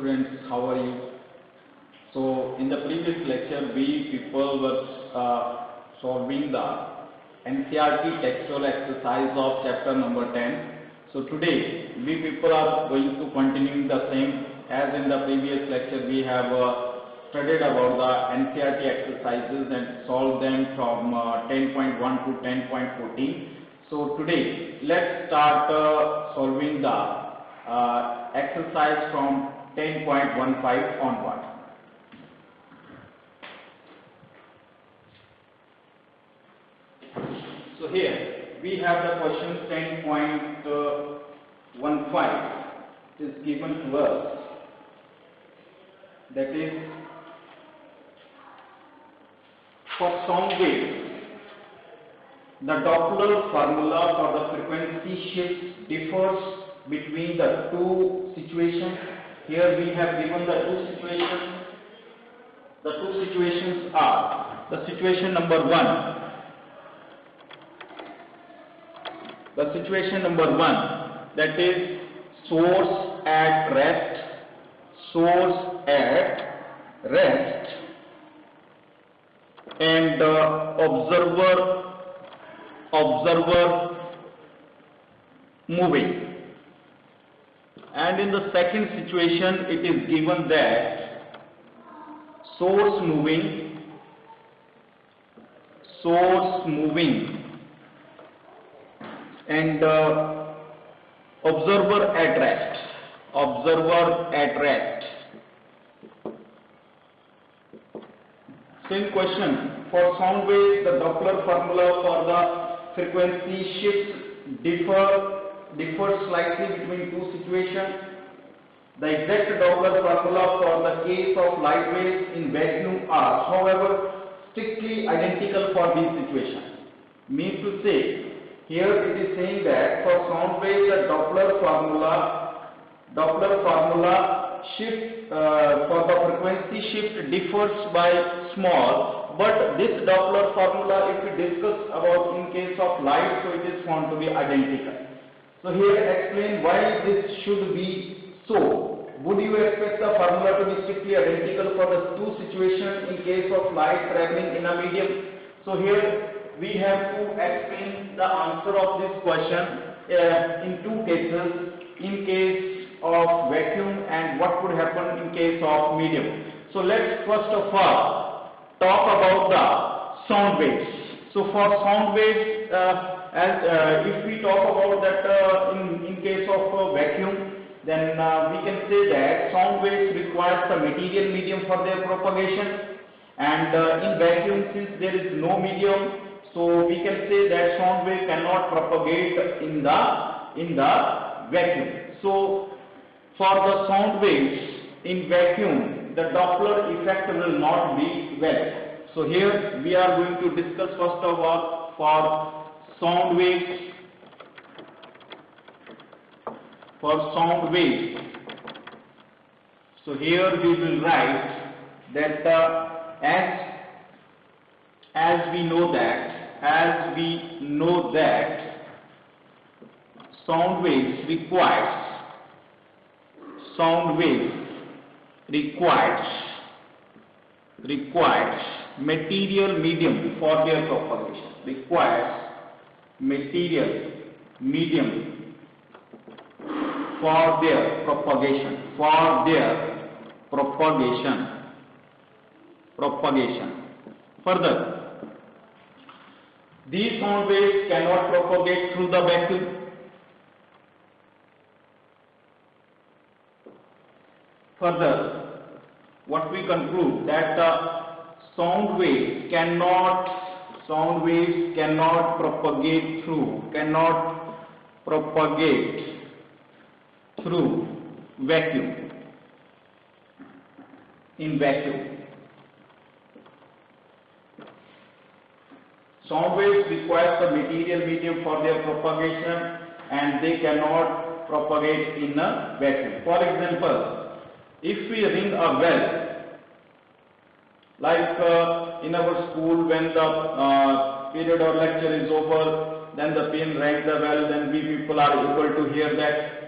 students, how are you? So in the previous lecture we people were solving the NCERT textual exercise of chapter number 10. So today we people are going to continue the same as in the previous lecture. We have studied about the NCERT exercises and solved them from 10.1 to 10.14. So today let's start solving the exercise from 10.15 onward. So here we have the question 10.15 is given to us, that is, for sound waves the Doppler formula for the frequency shift differs between the two situations. Here we have given the two situations. The two situations are the situation number one. The situation number one, that is source at rest, and observer moving. And in the second situation it is given that source moving and observer at rest. Same question, for sound waves the Doppler formula for the frequency shift differs slightly between two situations. The exact Doppler formula for the case of light waves in vacuum are, however, strictly identical for these situations. Means to say, here it is saying that for sound waves the Doppler formula shift for the frequency shift differs by small, but this Doppler formula, if we discuss about in case of light, so it is found to be identical. So here explain why this should be so. Would you expect the formula to be strictly identical for the two situations in case of light traveling in a medium? So here we have to explain the answer of this question in two cases, in case of vacuum and what would happen in case of medium. So let's first of all talk about the sound waves. So for sound waves, if we talk about that in case of vacuum, then we can say that sound waves requires the material medium for their propagation, and in vacuum, since there is no medium, so we can say that sound wave cannot propagate in the vacuum. So for the sound waves in vacuum, the Doppler effect will not be valid. So here we are going to discuss first of all for sound waves. So here we will write that as we know that sound waves requires material medium for their propagation. For their propagation. Further, these sound waves cannot propagate through the vacuum. Further, what we conclude that the sound waves cannot propagate through vacuum. In vacuum, sound waves require the material medium for their propagation and they cannot propagate in a vacuum. For example, if we ring a bell, like in our school when the period or lecture is over, then the pin rings the bell, then we people are able to hear that.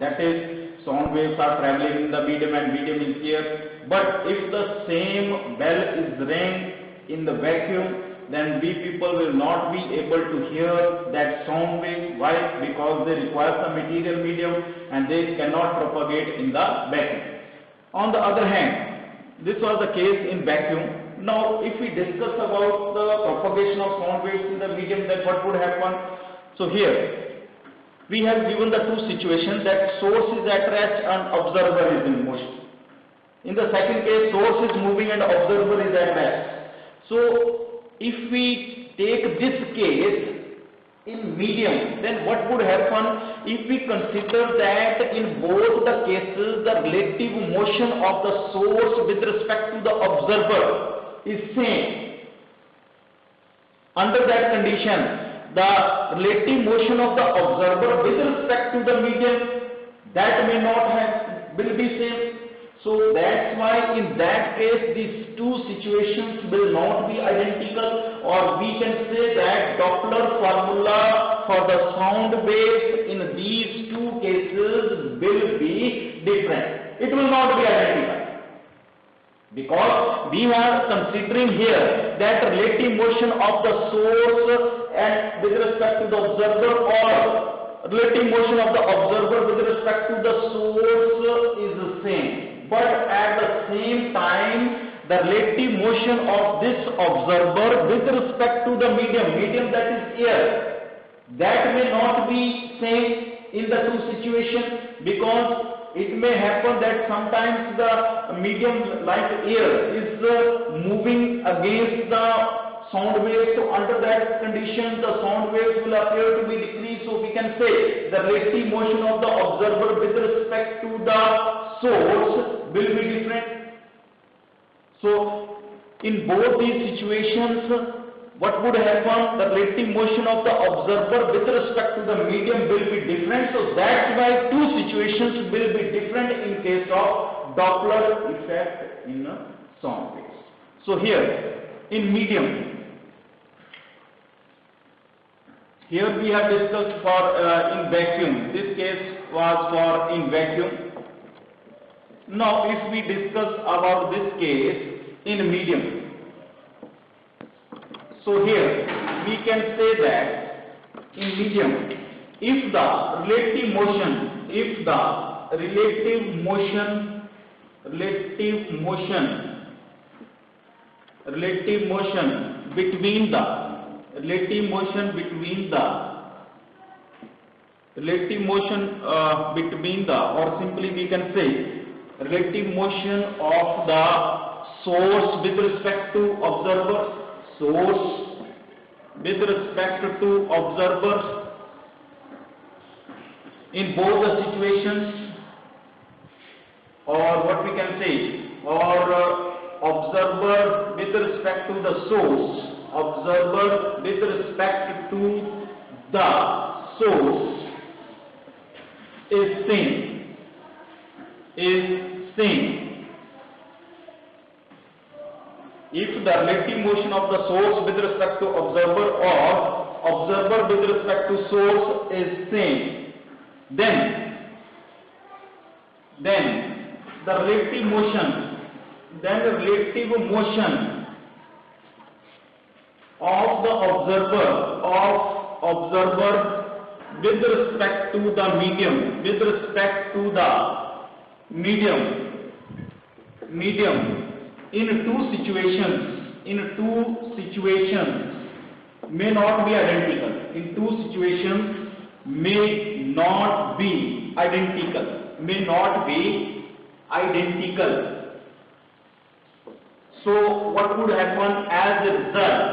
That is, sound waves are traveling in the medium and medium is here. But if the same bell is rang in the vacuum, then we people will not be able to hear that sound wave. Why? Because they require some material medium and they cannot propagate in the vacuum. On the other hand, this was the case in vacuum. Now if we discuss about the propagation of sound waves in the medium, then what would happen? So here we have given the two situations, that source is at rest and observer is in motion. In the second case, source is moving and observer is at rest. So if we take this case in medium, then what would happen if we consider that in both the cases the relative motion of the source with respect to the observer is same? Under that condition, the relative motion of the observer with respect to the medium, that may not have, will be same. So that's why in that case these two situations will not be identical, or we can say that Doppler formula for the sound waves in these two cases will be different. It will not be identical, because we are considering here that relative motion of the source and with respect to the observer, or relative motion of the observer with respect to the source is the same. But at the same time, the relative motion of this observer with respect to the medium that is air, that may not be same in the two situations, because it may happen that sometimes the medium like air is moving against the sound waves. So under that condition, the sound waves will appear to be decreased. So we can say the relative motion of the observer with respect to the source will be different. So in both these situations, what would happen? The relative motion of the observer with respect to the medium will be different. So that's why two situations will be different in case of Doppler effect in sound waves. So here in medium, here we have discussed for in vacuum. This case was for in vacuum. Now if we discuss about this case in medium, so here we can say that in medium, if the relative motion between the, or simply we can say relative motion of the source with respect to observer, in both the situations, or what we can say, or observer with respect to the source, is same. If the relative motion of the source with respect to observer or observer with respect to source is same, then the relative motion of the observer with respect to the medium in two situations may not be identical. So what would happen as a result,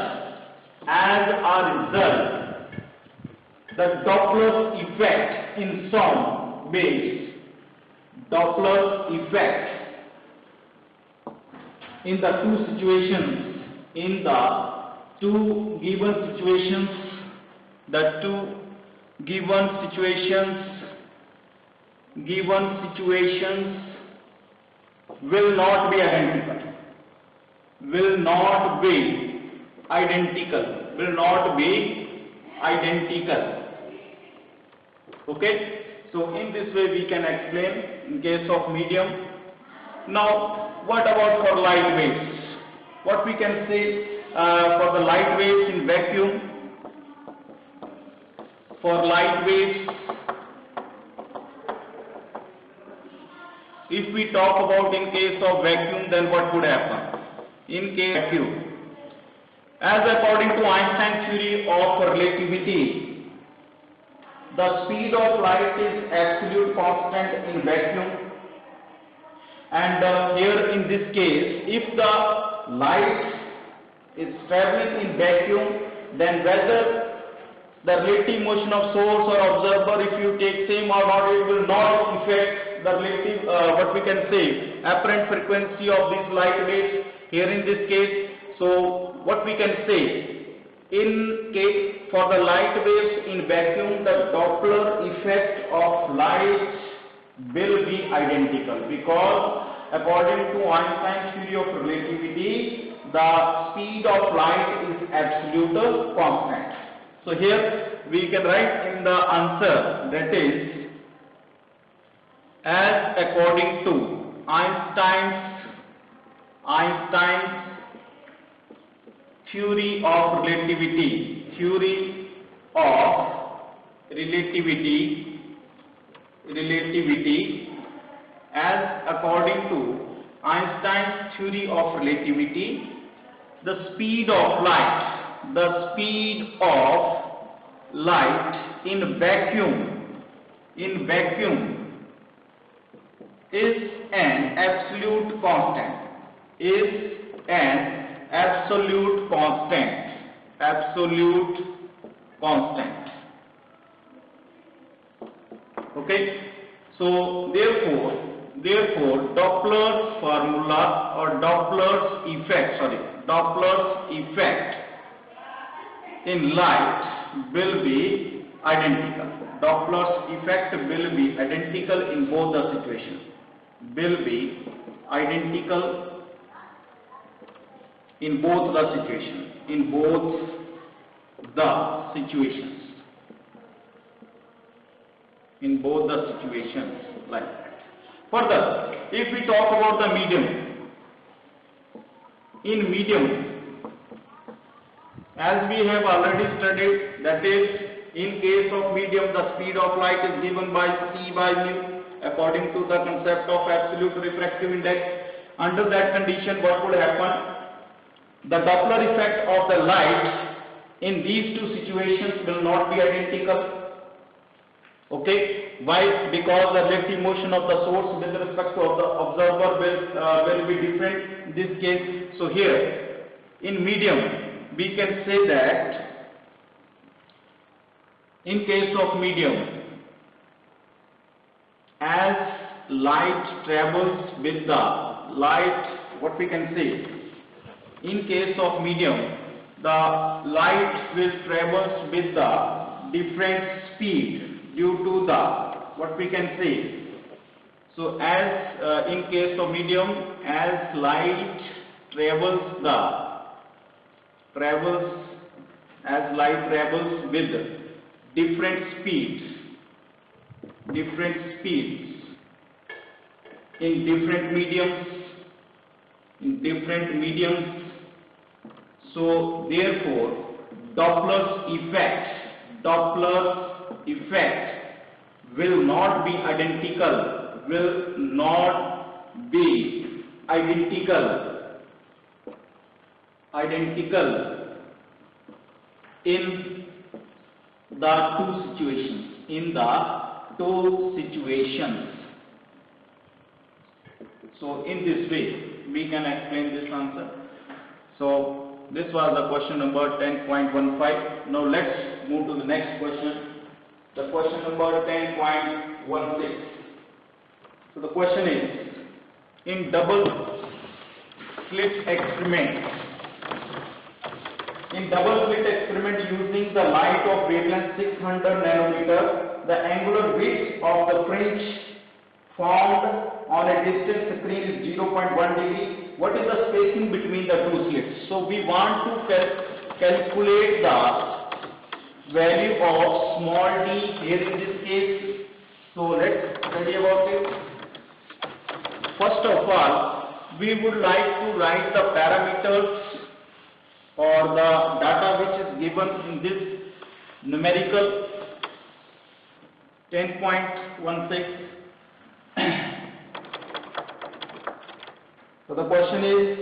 the Doppler effect in sound waves, in the two given situations will not be identical. Okay, So in this way we can explain in case of medium. Now what about for light waves? What we can say for the light waves in vacuum? For light waves, if we talk about in case of vacuum, then what would happen? In case of vacuum, as according to Einstein's theory of relativity, the speed of light is absolute constant in vacuum, and here in this case, if the light is traveling in vacuum, then whether the relative motion of source or observer, if you take same or not, it will not affect the relative, what we can say, apparent frequency of these light waves here in this case. So what we can say, in case for the light waves in vacuum, the Doppler effect of light will be identical, because according to Einstein's theory of relativity, the speed of light is absolute constant. So here we can write in the answer, that is, as according to Einstein's theory of relativity, as according to Einstein's theory of relativity, the speed of light in vacuum is an absolute constant, Okay, so therefore Doppler's formula or Doppler's effect in light will be identical. Doppler's effect will be identical in both the situations. In both the situations like that. Further, if we talk about the medium, in medium, as we have already studied, that is, in case of medium, the speed of light is given by c by mu according to the concept of absolute refractive index. Under that condition, what would happen? The Doppler effect of the light in these two situations will not be identical. Okay, why? Because the relative motion of the source with respect to the observer will be different in this case. So here, in medium, we can say that in case of medium, as light travels with the light, what we can say, in case of medium, the light will travel with the different speed due to the, what we can say, so as in case of medium, as light travels with different speeds in different mediums, so therefore Doppler's effect will not be identical in the two situations. So in this way we can explain this answer. So this was the question number 10.15. Now let's move to the next question. The question number 10.16. So the question is, in double slit experiment using the light of wavelength 600 nanometer, the angular width of the fringe formed on a distant screen is 0.1 degree. What is the spacing between the two slits? So we want to calculate the value of small d here in this case, So let's study about it. First of all, we would like to write the parameters or the data which is given in this numerical 10.16. So the question is,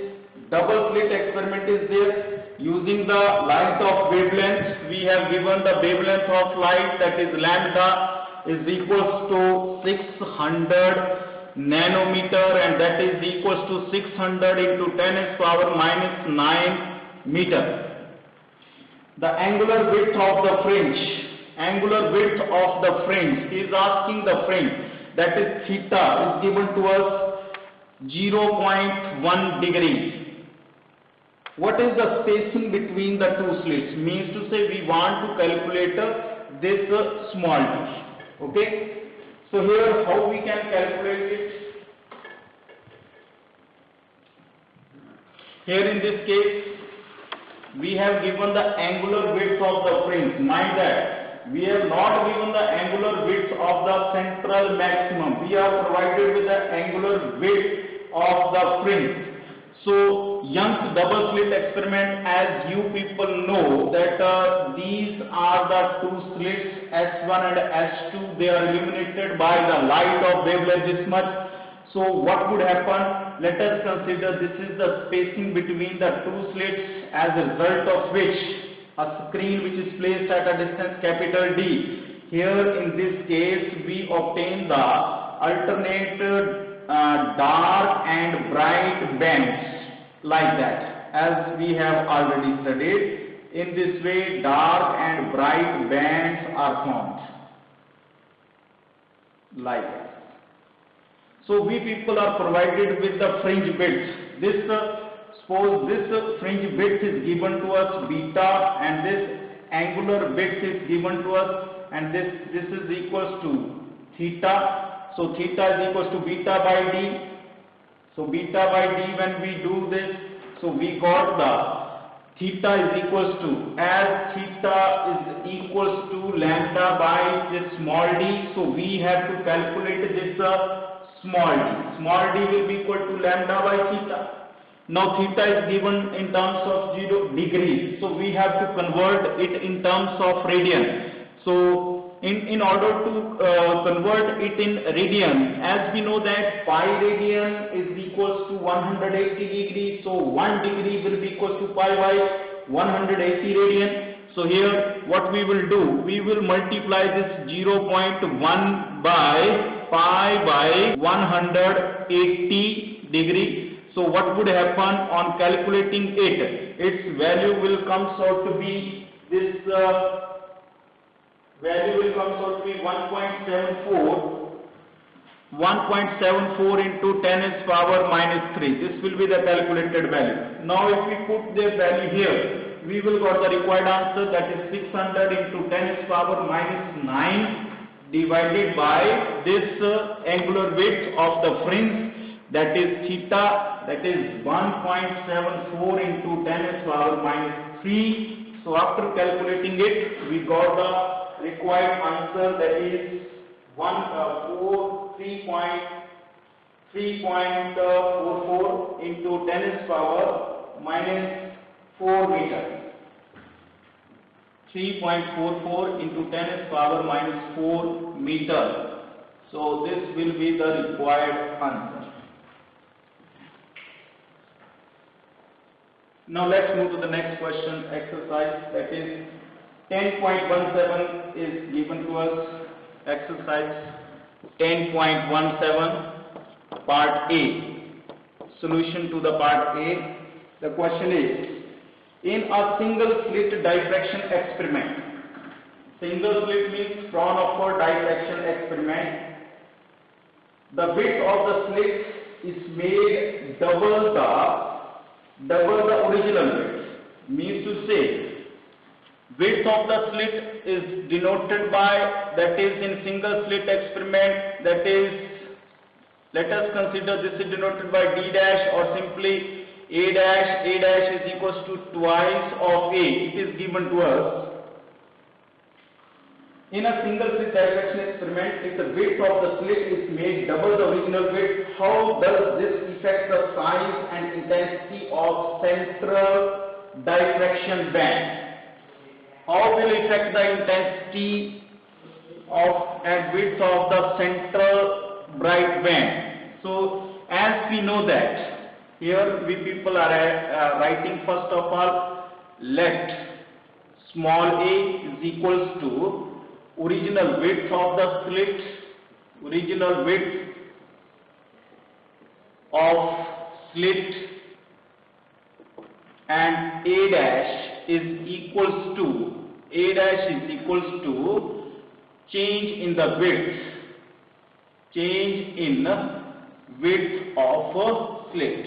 double slit experiment is there. Using the length of wavelength, we have given the wavelength of light, that is lambda is equals to 600 nanometer, and that is equals to 600 into 10 power minus 9 meter. The angular width of the fringe is asking the fringe, that is theta, is given to us 0.1 degree. What is the spacing between the two slits? Means to say we want to calculate this small d. Okay. So here how we can calculate it? Here in this case we have given the angular width of the fringe. Mind that we have not given the angular width of the central maximum. We are provided with the angular width of the fringe. So Young's double slit experiment, as you people know that these are the two slits S1 and S2. They are illuminated by the light of wavelength this much. So what would happen? Let us consider this is the spacing between the two slits, as a result of which a screen which is placed at a distance capital D. Here in this case we obtain the alternate dark and bright bands like that, as we have already studied. In this way dark and bright bands are formed like that. So we people are provided with the fringe width. Suppose this fringe width is given to us beta, and this angular width is given to us, and this is equals to theta. So theta is equals to beta by d. So beta by d, when we do this, so we got the theta is equals to, as theta is equals to lambda by this small d, so we have to calculate this small d. Small d will be equal to lambda by theta. Now theta is given in terms of 0 degrees, so we have to convert it in terms of radian. So in order to convert it in radian, as we know that pi radian is equals to 180 degrees, so 1 degree will be equals to pi by 180 radian. So here what we will do, we will multiply this 0.1 by pi by 180 degree. So what would happen on calculating it? Its value will come out to be this value will come out to be 1.74 into 10 power minus 3. This will be the calculated value. Now if we put the value here, we will got the required answer, that is 600 into 10 power minus 9 divided by this angular width of the fringe, that is theta, that is 1.74 into 10 power minus 3. So after calculating it, we got the required answer, that is 3.44 into 10 power minus 4 meter. 3.44 into 10 power minus 4 meter. So this will be the required answer. Now let's move to the next question, exercise, that is 10.17 is given to us. Exercise 10.17 part A. Solution to the part A. The question is, in a single slit diffraction experiment, single slit means Fraunhofer diffraction experiment, the width of the slit is made double the original width. Means to say, width of the slit is denoted by, that is in single slit experiment, that is, let us consider this is denoted by d dash, or simply a dash is equals to twice of a. It is given to us. In a single slit diffraction experiment, if the width of the slit is made double the original width, how does this affect the size and intensity of central diffraction band? How will affect the intensity of and width of the central bright band? So, as we know that here we people are writing first of all, let small a is equals to original width of the slit, original width of slit, and a dash is equals to change in the width, change in width of a slit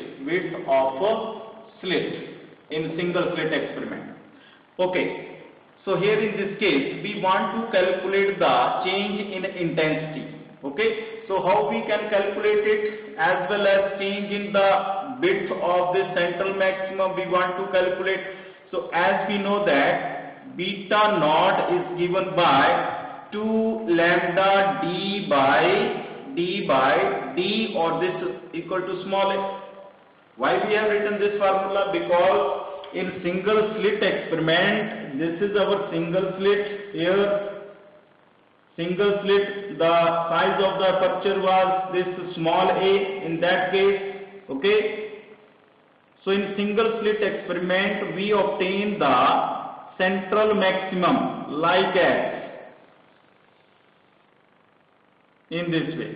in single slit experiment. Okay. So here in this case, we want to calculate the change in intensity. Okay. So how we can calculate it, as well as change in the width of the central maximum we want to calculate. So as we know that beta naught is given by 2 lambda d by d, or this is equal to small a. Why we have written this formula? Because in single slit experiment, this is our single slit here. Single slit, the size of the aperture was this small a in that case. Okay. So in single slit experiment, we obtain the central maximum like as in this way.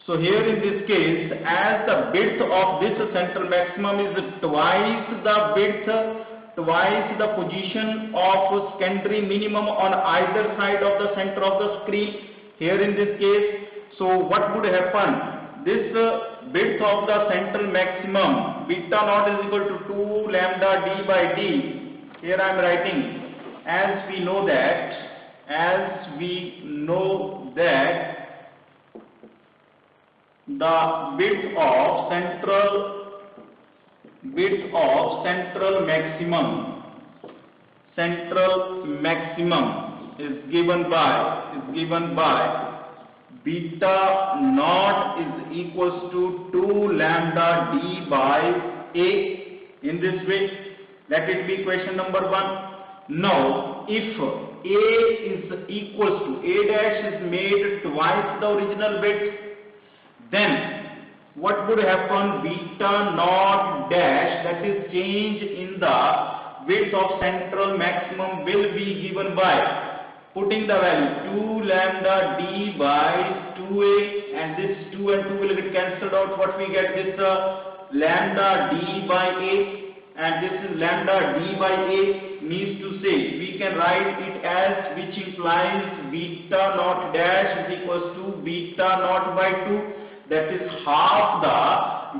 So here in this case, as the width of this central maximum is twice the width, twice the position of secondary minimum on either side of the center of the screen, here in this case, so what would happen? This width of the central maximum, beta naught is equal to 2 lambda d by d. Here I am writing, as we know that the width of central maximum is given by beta naught is equals to 2 lambda d by a. In this way, let it be question number 1. Now, if a is equals to a dash is made twice the original width, then what would happen? Beta naught dash, that is change in the width of central maximum, will be given by putting the value 2 lambda d by 2a, and this 2 and 2 will get cancelled out. What we get? This lambda d by a, and this is lambda d by a, means to say we can write it as, which implies beta naught dash is equals to beta naught by 2. That is half the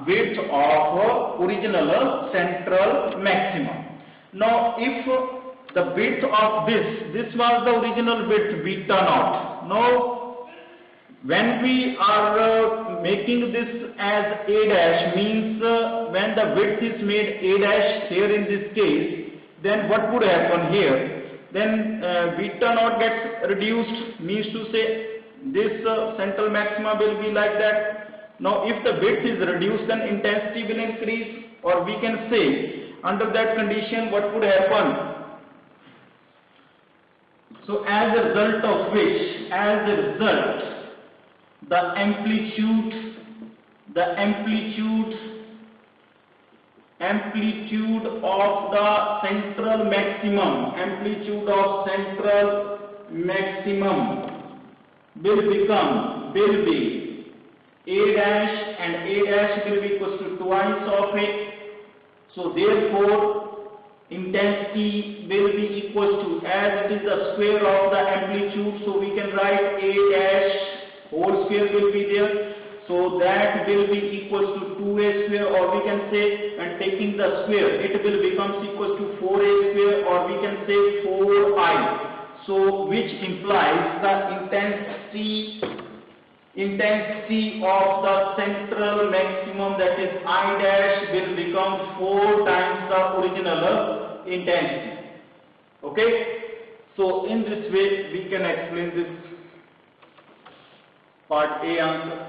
width of original central maximum. Now, if the width of this was the original width beta naught. Now, when we are making this as a dash, means when the width is made a dash here in this case, then what would happen here? Then beta naught gets reduced, means to say this central maxima will be like that. Now, if the width is reduced, then intensity will increase, or we can say under that condition what would happen? So, as a result of which, the amplitude of the central maximum will be a dash, and a dash will be equals to twice of it. So therefore intensity will be equals to, as it is the square of the amplitude, so we can write a dash whole square will be there. So that will be equals to 2a square, or we can say, and taking the square, it will become equals to 4a square, or we can say 4i. So which implies the intensity of the central maximum, that is I dash, will become 4 times the original intensity. Okay. So in this way we can explain this part A answer.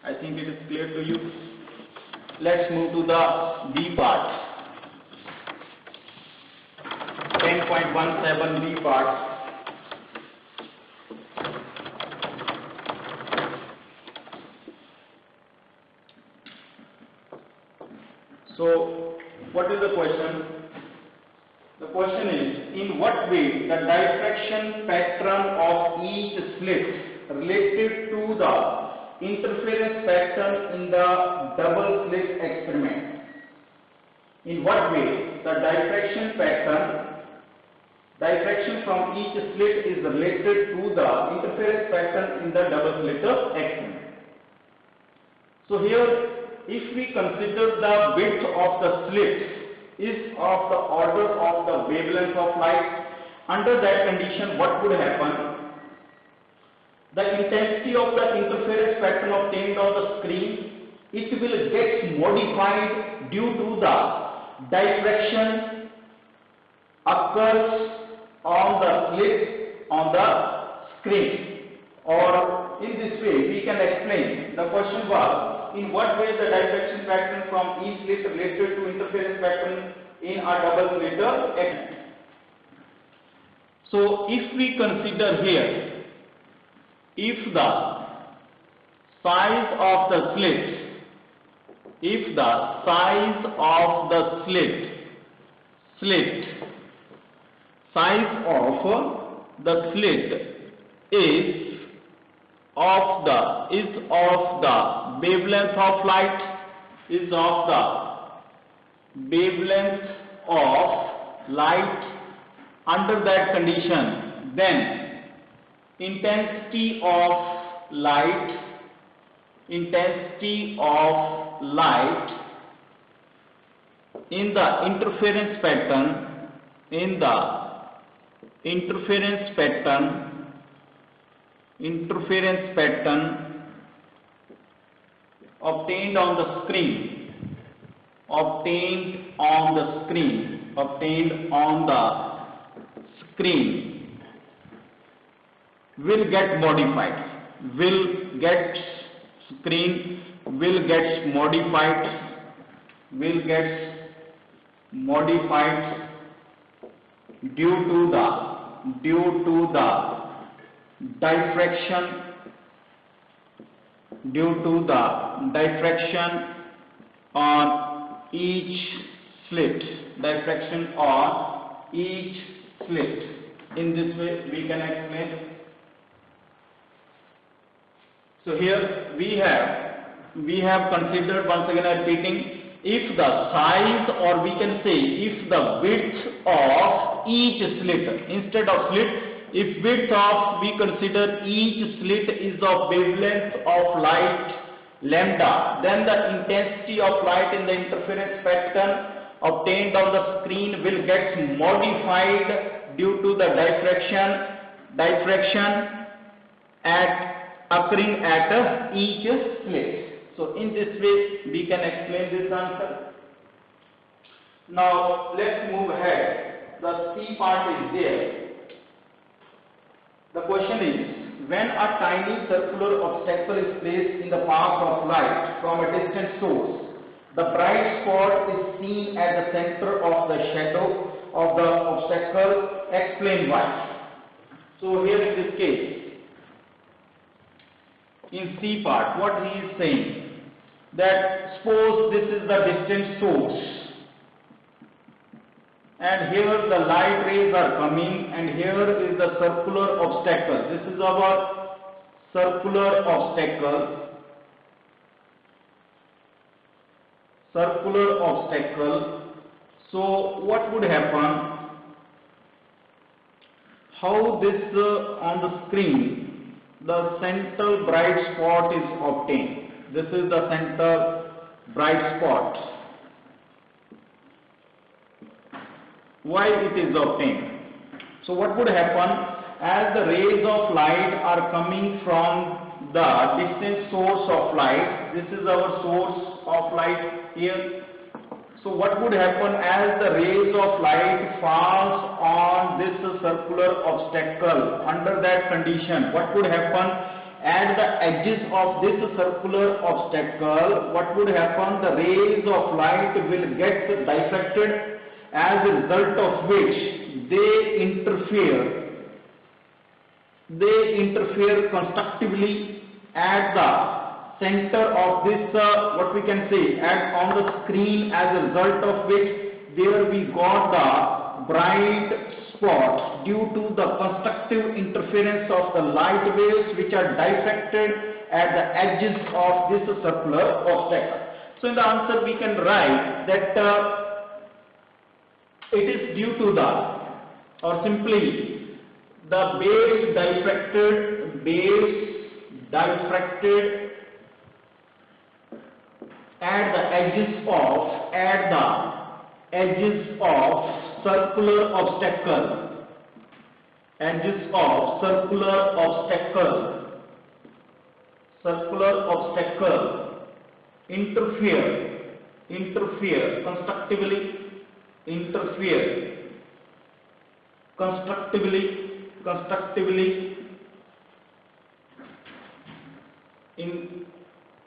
I think it is clear to you. Let's move to the B part. 10.17 B part. So what is the question? The question is, in what way the diffraction pattern of each slit related to the interference pattern in the double slit experiment? In what way the diffraction from each slit is related to the interference pattern in the double slit experiment? So here, if we consider the width of the slit is of the order of the wavelength of light, under that condition what would happen? The intensity of the interference pattern obtained on the screen, it will get modified due to the diffraction occurs on the slit on the screen. Or in this way we can explain. The question was, in what way the diffraction pattern from each slit related to interference pattern in a double slit experiment. So if we consider here, if the size of the slit, size of the slit is of the wavelength of light, under that condition, then intensity of light in the interference pattern obtained on the screen will get modified, due to the diffraction on each slit. In this way we can explain. So here we have considered, once again I am repeating, if the size, or we can say if the width of each slit, instead of slit, if width of, we consider each slit is of wavelength of light lambda, then the intensity of light in the interference pattern obtained on the screen will get modified due to the diffraction occurring at each slit. So in this way we can explain this answer. Now let's move ahead. The C part is there. The question is, when a tiny circular obstacle is placed in the path of light from a distant source, the bright spot is seen at the center of the shadow of the obstacle. Explain why. So here in this case, in C part, what he is saying, that suppose this is the distant source, and here the light rays are coming, and here is the circular obstacle. This is our circular obstacle. So what would happen? How this on the screen, the central bright spot is obtained. This is the central bright spot. Why it is obtained? So what would happen, as the rays of light are coming from the distant source of light, this is our source of light here. So what would happen as the rays of light falls on this circular obstacle? Under that condition, what would happen at the edges of this circular obstacle? What would happen? The rays of light will get diffracted, as a result of which they interfere constructively at the center of this what we can say on the screen, as a result of which there we got the bright spots due to the constructive interference of the light waves which are diffracted at the edges of this circular obstacle. So in the answer we can write that it is due to the, or simply the base diffracted at the edges of circular obstacle, interfere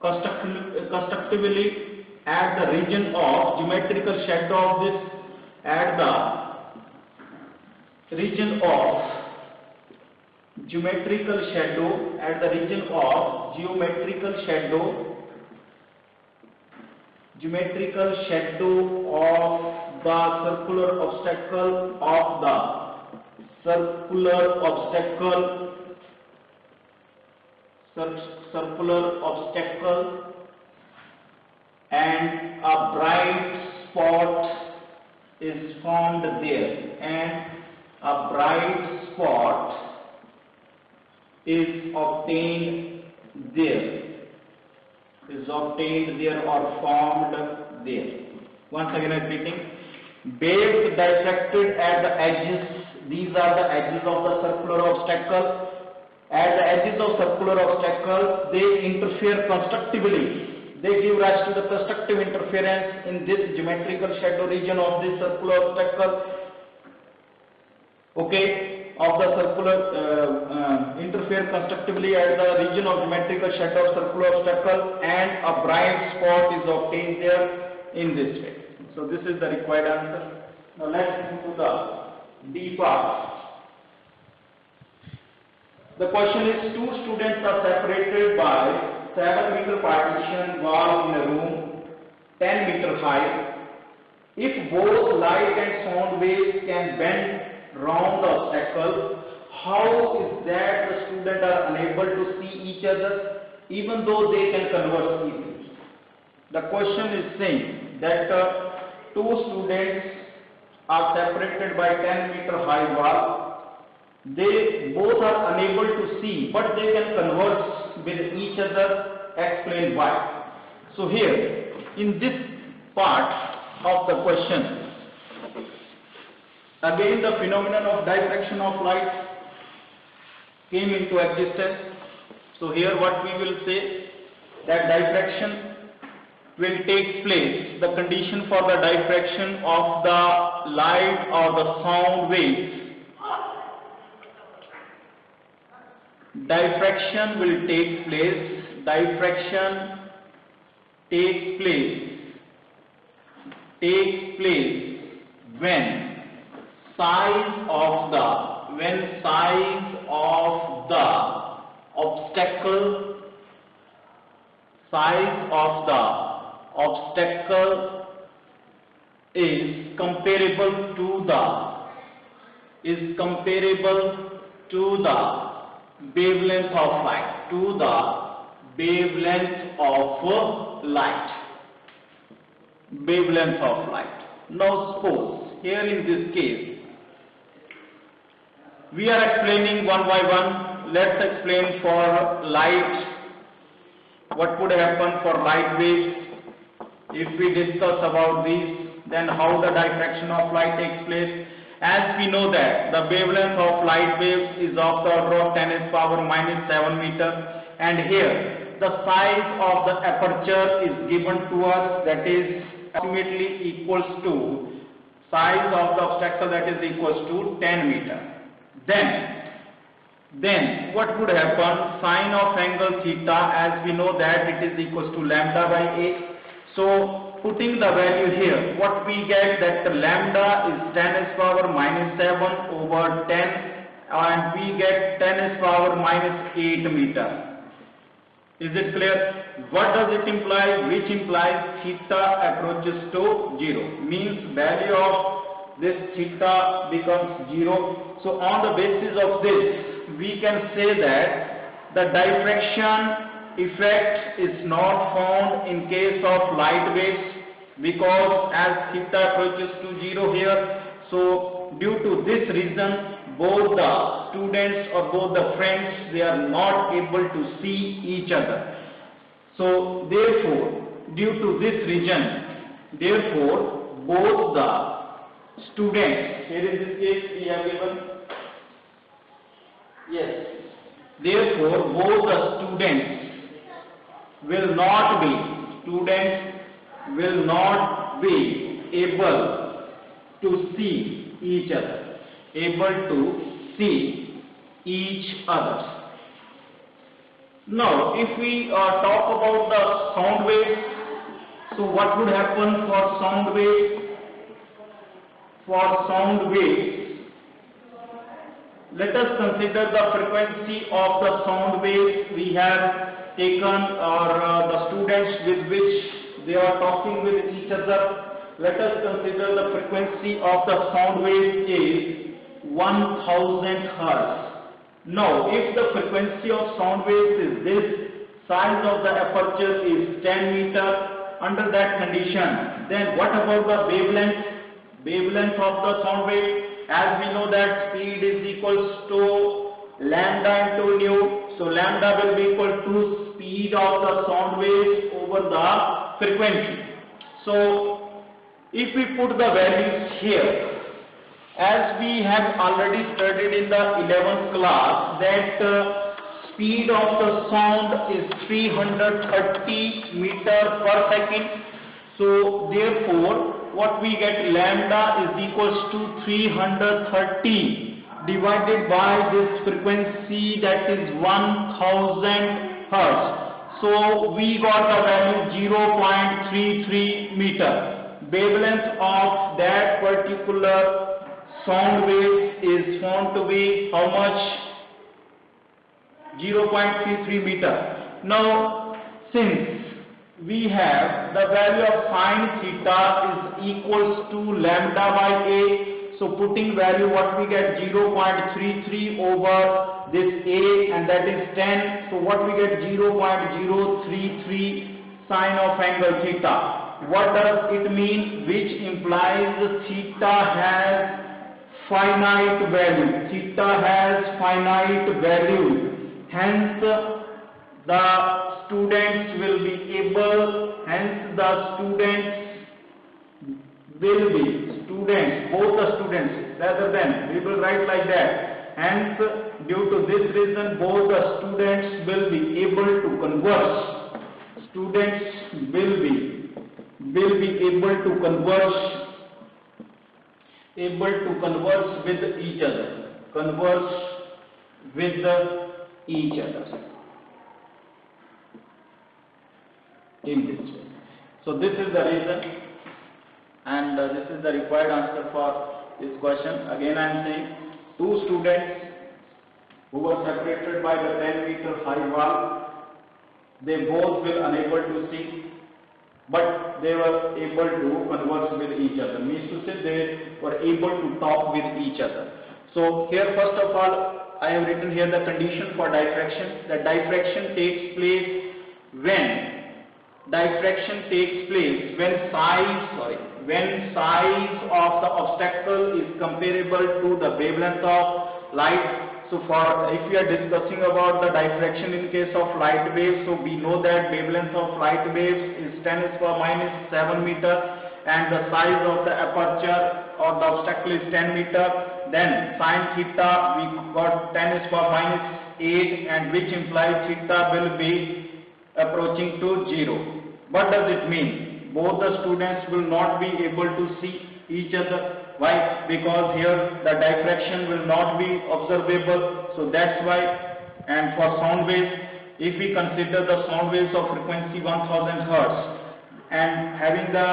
constructively at the region of geometrical shadow of this, at the region of geometrical shadow of the circular obstacle and a bright spot is formed there, is obtained there or formed there. Once again repeating, waves diffracted at the edges, these are the edges of the circular obstacle. At the edges of circular obstacle, they interfere constructively. They give rise to the constructive interference in this geometrical shadow region of this circular obstacle. Okay, of the circular interfere constructively at the region of geometrical shadow of circular obstacle, and a bright spot is obtained there in this way. So this is the required answer. Now let's move to the D part. The question is, two students are separated by 7-meter partition wall in a room 10 meter high. If both light and sound waves can bend round the obstacle, how is that the students are unable to see each other even though they can converse easily? The question is saying that two students are separated by 10-meter high wall. They both are unable to see, but they can converse with each other. Explain why. So here, in this part of the question, again the phenomenon of diffraction of light came into existence. So here what we will say, that diffraction will take place. The condition for the diffraction of the light or the sound waves, diffraction will take place. Diffraction takes place when size of the obstacle is comparable to the wavelength of light, Now suppose here in this case we are explaining one by one. Let's explain for light. What would happen for light waves? If we discuss about these, then how the diffraction of light takes place. As we know that the wavelength of light waves is of the order of 10 to the power minus 7 meter, and here the size of the aperture is given to us, that is approximately equals to size of the obstacle, that is equals to 10 meter. Then what would happen? Sine of angle theta, as we know that it is equals to lambda by a. So putting the value here, what we get, that the lambda is 10 to the power minus 7 over 10, and we get 10 to the power minus 8 meter. Is it clear? What does it imply? Which implies theta approaches to 0. Means value of this theta becomes 0. So on the basis of this, we can say that the diffraction effect is not found in case of light waves, because as theta approaches to 0 here. So due to this reason, both the students or both the friends, they are not able to see each other. So therefore, due to this reason, therefore both the students, here in this case we have given, yes, therefore both the students will not be able to see each other. Now, if we talk about the sound waves, so what would happen for sound waves? For sound waves, let us consider the frequency of the sound waves we have taken, or the students with which they are talking with each other. Let us consider the frequency of the sound wave is 1000 Hertz. Now, if the frequency of sound waves is this, size of the aperture is 10 meter, under that condition, then what about the wavelength? Wavelength of the sound wave, as we know that speed is equals to lambda into nu. So lambda will be equal to speed of the sound wave over the frequency. So if we put the values here, as we have already studied in the 11th class, that speed of the sound is 330 meter per second. So therefore, what we get, lambda is equals to 330 divided by this frequency, that is 1000 Hertz. So we got the value 0.33 meter. Wavelength of that particular sound wave is found to be how much? 0.33 meter. Now, since we have the value of sine theta is equals to lambda by a, so putting value, what we get, 0.33 over this a, and that is 10. So what we get, 0.033 sine of angle theta. What does it mean? Which implies theta has finite value. Theta has finite value. Hence the students will be able, both the students, rather than we will write like that. Hence, due to this reason, both the students will be able to converse. Students will be able to converse with each other. In this way. So this is the reason, and this is the required answer for this question. Again I am saying, two students who were separated by the 10 meter high wall, they both were unable to see, but they were able to converse with each other. Means to say, they were able to talk with each other. So here, first of all, I have written here the condition for diffraction. The diffraction takes place when size of the obstacle is comparable to the wavelength of light. So if we are discussing about the diffraction in case of light waves, so we know that wavelength of light waves is 10 to the power minus 7 meter, and the size of the aperture or the obstacle is 10 meter. Then sine theta, we got 10 to the power minus 8, and which implies theta will be approaching to 0. What does it mean? both the students will not be able to see each other. Why? Because here the diffraction will not be observable, so that's why. And for sound waves, if we consider the sound waves of frequency 1000 Hertz and having the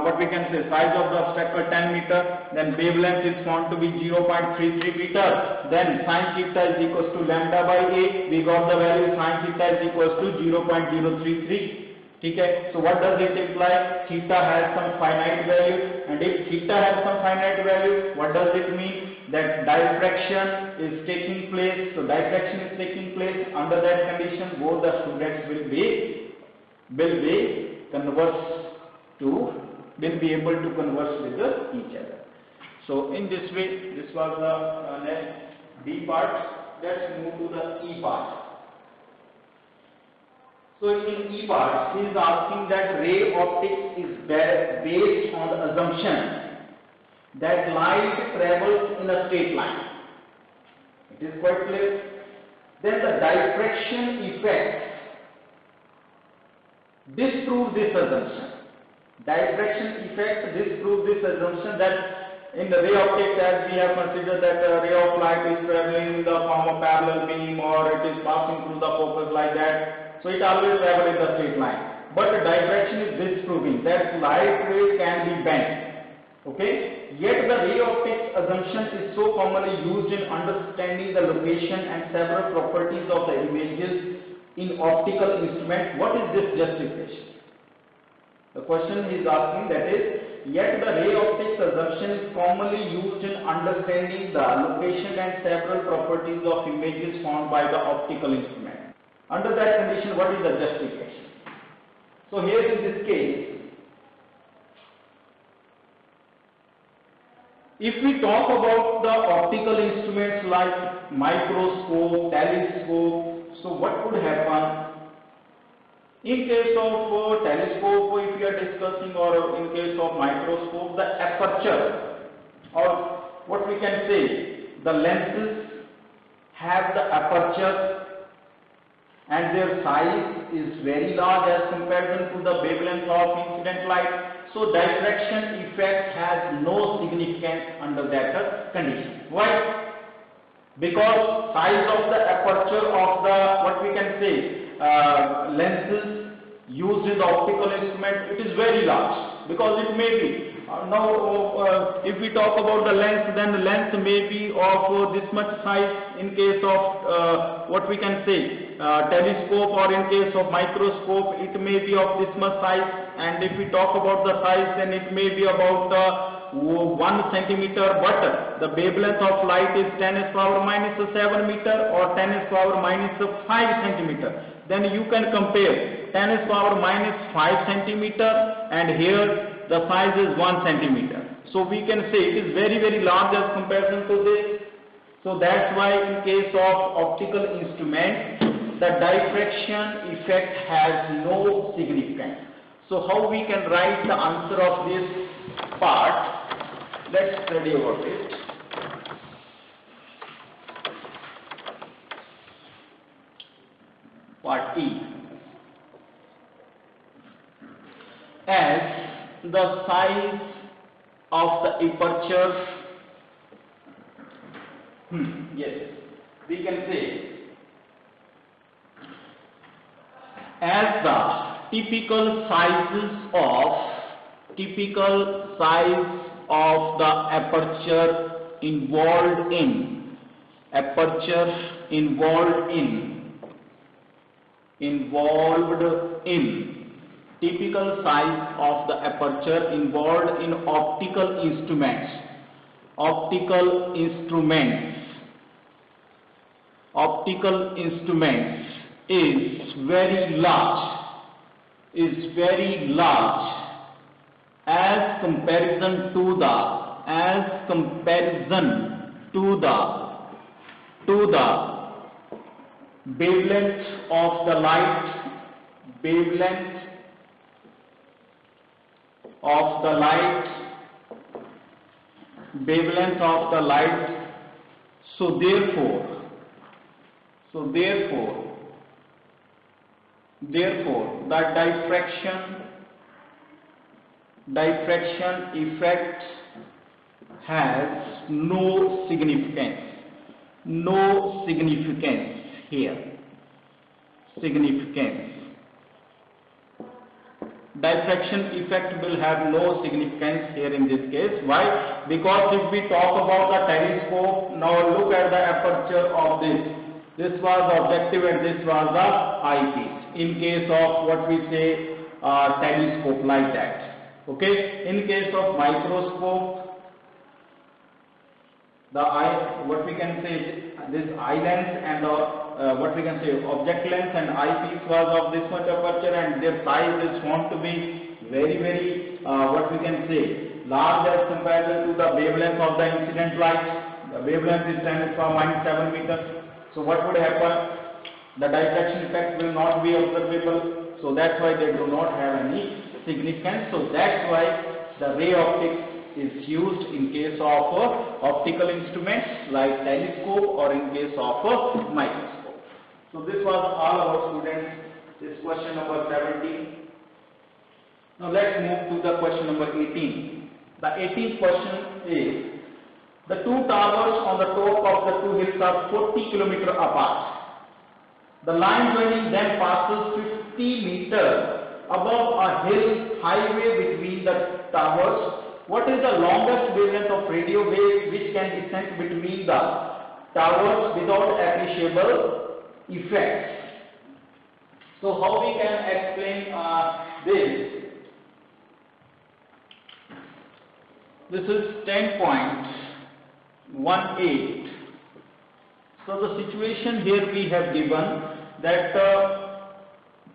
what we can say size of the spectral 10 meter, then wavelength is found to be 0.33 meter. Then sin theta is equals to lambda by a. We got the value sin theta is equals to 0.033. Okay, so what does it imply? Theta has some finite value, and if theta has some finite value, what does it mean? That diffraction is taking place. So diffraction is taking place. Under that condition, both the students will be able to converse with each other. So in this way, this was the next D part. Let's move to the E part. So in E part, he is asking that ray optics is based on the assumption that light travels in a straight line. It is quite clear. Then the diffraction effect disproves this assumption. Diffraction effect disproves this assumption that in the ray optics, as we have considered that a ray of light is traveling in the form of parallel beam, or it is passing through the focus like that. So it always travels in the straight line. But the diffraction is disproving that light ray can be bent. Okay? Yet the ray optics assumption is so commonly used in understanding the location and several properties of the images in optical instruments. What is this justification? The question he is asking, that is, yet the ray optics assumption is commonly used in understanding the location and several properties of images found by the optical instrument. Under that condition, what is the justification? So here in this case, if we talk about the optical instruments like microscope, telescope, so what could happen? In case of telescope, if we are discussing, or in case of microscope, the aperture, or what we can say, the lenses have the aperture and their size is very large as compared to the wavelength of incident light. So diffraction effect has no significance under that condition. Why? Because size of the aperture of the, what we can say, lenses used in the optical instrument, it is very large, because it may be if we talk about the length, then the length may be of this much size in case of what we can say telescope, or in case of microscope it may be of this much size. And if we talk about the size, then it may be about 1 centimeter, but the wavelength of light is 10⁻⁻⁷ meter or 10⁻⁻⁵ centimeter. Then you can compare 10⁻⁻⁵ centimeter, and here the size is 1 centimeter. So we can say it is very, very large as comparison to this. So that's why in case of optical instrument, the diffraction effect has no significance. So how we can write the answer of this part? Let's study about it. Part E. As the size of the aperture, yes, we can say, as the typical size of the aperture involved in typical size of the aperture involved in optical instruments is very large as comparison to the wavelength of the light, so therefore the diffraction diffraction effect has no significance. No significance here. Significance. Diffraction effect will have no significance here in this case. Why? Because if we talk about the telescope, now look at the aperture of this. This was the objective and this was the eyepiece. In case of what we say telescope, like that. Okay. In case of microscope, the eye, what we can say, this eye length and what we can say object length and eyepiece was of this much aperture, and their size is found to be very what we can say large as compared to the wavelength of the incident light. The wavelength is 10 to the minus 7 meters. So what would happen? The diffraction effect will not be observable. So that's why they do not have any significance. So that's why the ray optics is used in case of optical instruments like telescope or in case of microscope. So this was all about, students, this question number 17. Now let's move to the question number 18. The 18th question is, the two towers on the top of the two hills are 40 km apart. The line joining them passes 50 meters above a hill highway between the towers. What is the longest wavelength of radio waves which can be sent between the towers without appreciable effects? So how we can explain this? This is 10.18. So the situation here we have given that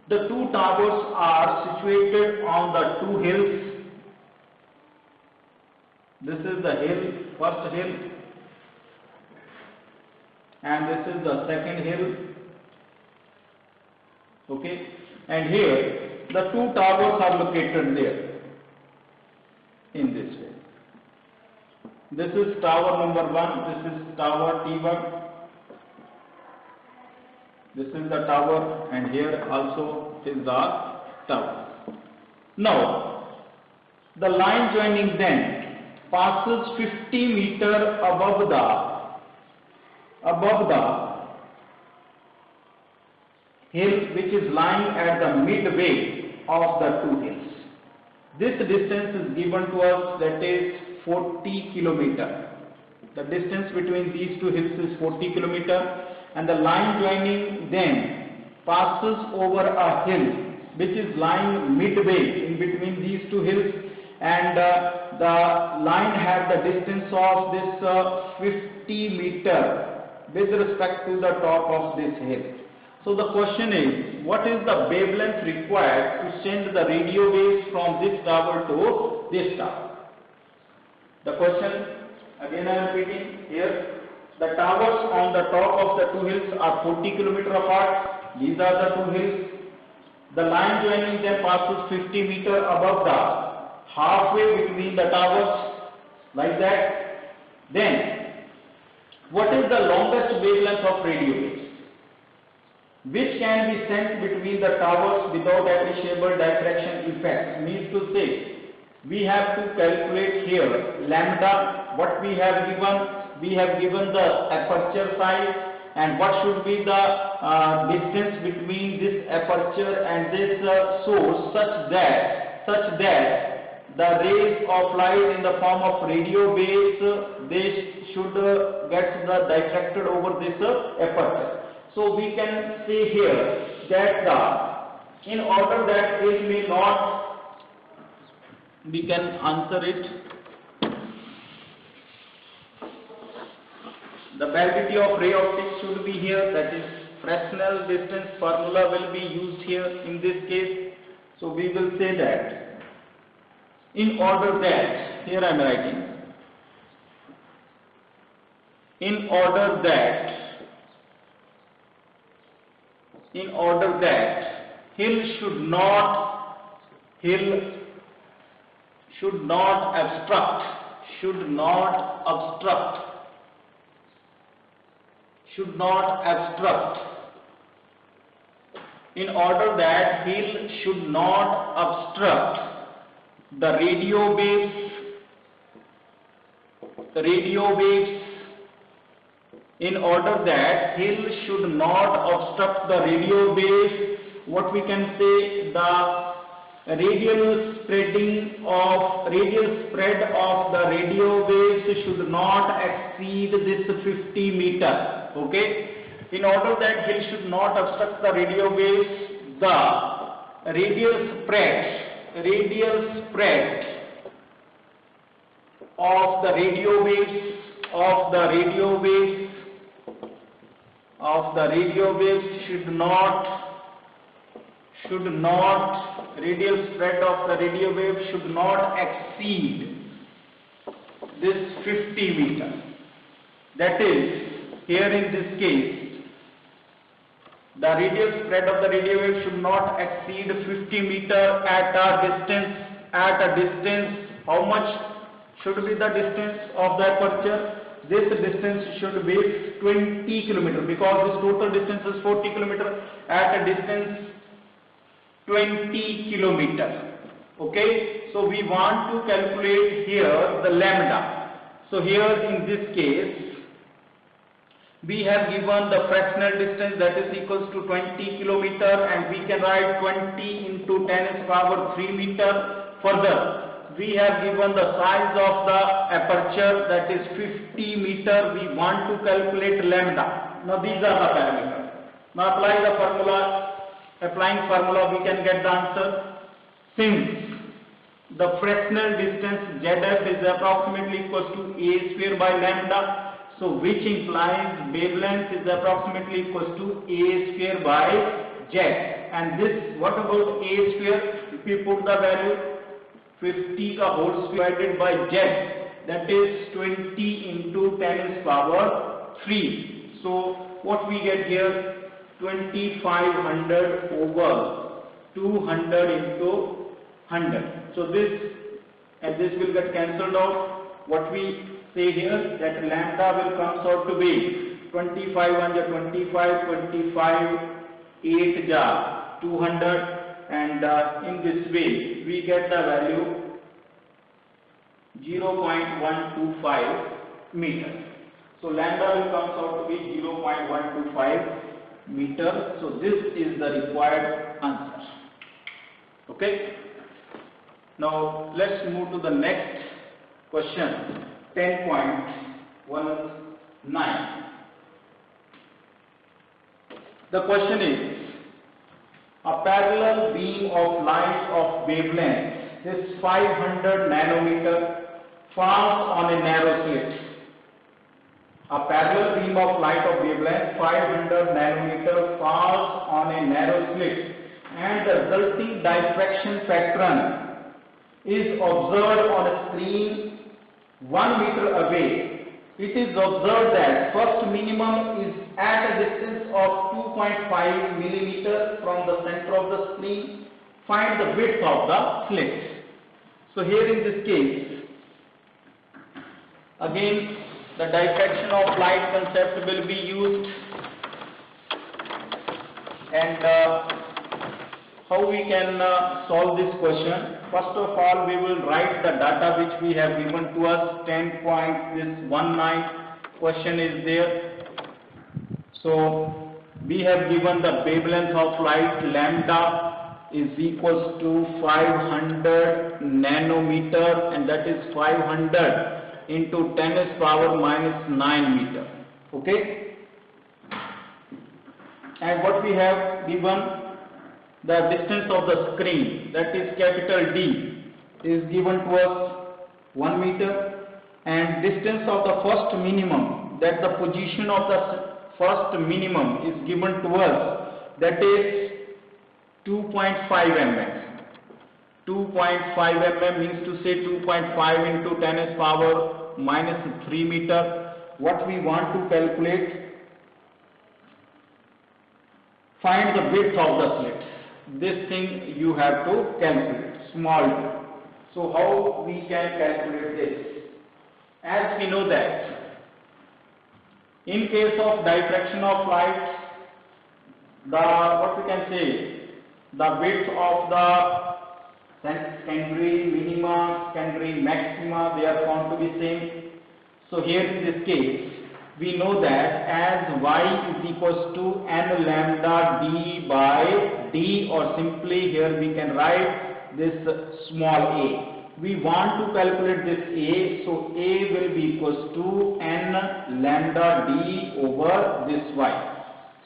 the two towers are situated on the two hills. This is the hill, first hill, and this is the second hill. Okay, and here the two towers are located there in this way. This is tower number 1, this is tower T1. This is the tower, and here also is the tower. Now, the line joining them passes 50 meters above the hill which is lying at the midway of the two hills. This distance is given to us, that is 40 kilometers. The distance between these two hills is 40 kilometers, and the line joining them passes over a hill which is lying midway in between these two hills, and the line has the distance of this 50 meters with respect to the top of this hill. So the question is, what is the wavelength required to send the radio waves from this tower to this tower? The question, again I am repeating here, the towers on the top of the two hills are 40 km apart. These are the two hills. The line joining them passes 50 meters above the halfway between the towers, like that. Then, what is the longest wavelength of radio waves which can be sent between the towers without appreciable diffraction effects? Means to say, we have to calculate here lambda. What we have given? We have given the aperture size, and what should be the distance between this aperture and this source, such that the rays of light in the form of radio waves, they should get diffracted over this aperture. So we can say here that in order that it may not, we can answer it. The validity of ray optics should be here, that is Fresnel distance formula will be used here in this case. So we will say that in order that, here I am writing, in order that hill should not obstruct, in order that hill should not obstruct the radio waves, in order that hill should not obstruct the radio waves, what we can say, the radial spread of the radio waves should not exceed this 50 meter. Okay, in order that hill should not obstruct the radio waves, the radial spread of the radio waves should not exceed this 50 meter. That is, here in this case, the radial spread of the radio wave should not exceed 50 meter at a distance. How much should be the distance of the aperture? This distance should be 20 km, because this total distance is 40 km. At a distance 20 km. Okay, so we want to calculate here the lambda. So here in this case, we have given the fractional distance, that is equals to 20 km, and we can write 20 into 10 to the power 3 meter. Further, we have given the size of the aperture, that is 50 meter. We want to calculate lambda. Now these are the parameters. Now applying formula, we can get the answer. Since the fractional distance ZF is approximately equals to a square by lambda, so which implies wavelength is approximately equals to a square by z. And this, what about a square? If we put the value 50 ka whole square divided by z, that is 20 into 10 to the power 3. So what we get here? 2500 over 200 into 100. So this and this will get cancelled out. What we say here, that lambda will come out to be 25 under 25, 25, 8 jar 200, and in this way we get the value 0.125 meter. So lambda will come out to be 0.125 meter. So this is the required answer. Okay. Now let's move to the next question, 10.19. The question is, a parallel beam of light of wavelength, this 500 nanometer, falls on a narrow slit. A parallel beam of light of wavelength 500 nanometer falls on a narrow slit, and the resulting diffraction pattern is observed on a screen 1 meter away. It is observed that first minimum is at a distance of 2.5 millimeter from the center of the screen. Find the width of the slit. So here in this case, again the diffraction of light concept will be used, and how we can solve this question? First of all, we will write the data which we have given to us. 10.19 question is there. So we have given the wavelength of light, lambda is equals to 500 nanometer, and that is 500 into 10 to the power minus 9 meter. Okay, and what we have given, the distance of the screen, that is capital D, is given to us 1 meter, and distance of the first minimum, that the position of the first minimum is given to us, that is 2.5 mm. 2.5 mm means to say 2.5 into 10 to the power minus 3 meter. What we want to calculate, find the width of the slit. This thing you have to calculate, small t. So how we can calculate this? As we know that in case of diffraction of light, the what we can say, the width of the secondary minima, secondary maxima, they are found to be same. So here in this case, we know that as y is equals to n lambda d by d, or simply here we can write this small a. We want to calculate this a, so a will be equals to n lambda d over this y.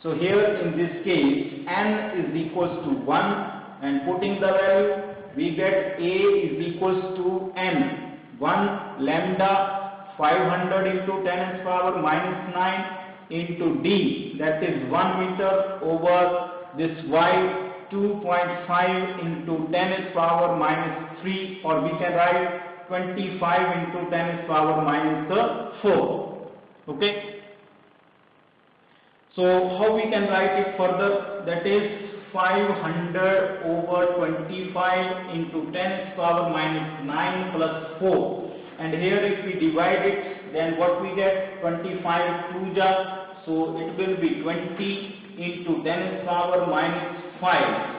So here in this case, n is equals to 1, and putting the value, we get a is equals to n 1 lambda 500 into 10 to the power minus 9 into d, that is 1 meter, over this y 2.5 into 10 to the power minus 3, or we can write 25 into 10 to the power minus 4. Okay. So how we can write it further? That is 500 over 25 into 10 to the power minus 9 plus 4. And here if we divide it, then what we get? 25 2 ja, so it will be 20 into 10 to the power minus 5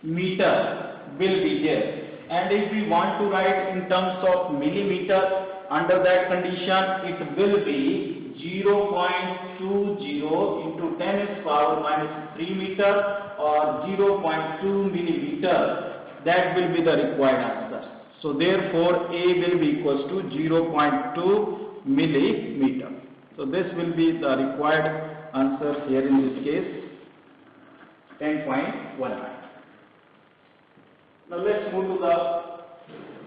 meter will be there. And if we want to write in terms of millimeter, under that condition it will be 0.20 into 10 to the power minus 3 meter, or 0.2 millimeter. That will be the required answer. So therefore a will be equals to 0.2 millimeter. So this will be the required answer here in this case, 10.19. Now let's move to the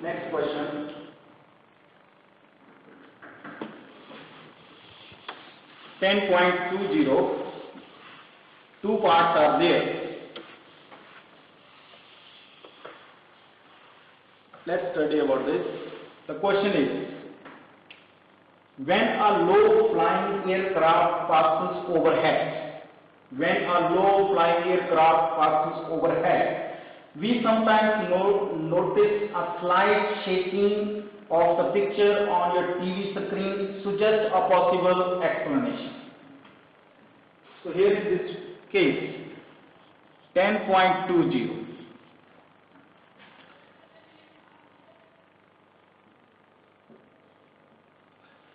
next question. Two parts are there. Let's study about this. The question is, when a low flying aircraft passes overhead, we sometimes notice a slight shaking of the picture on your TV screen. Suggest a possible explanation. So here in this case, 10.20.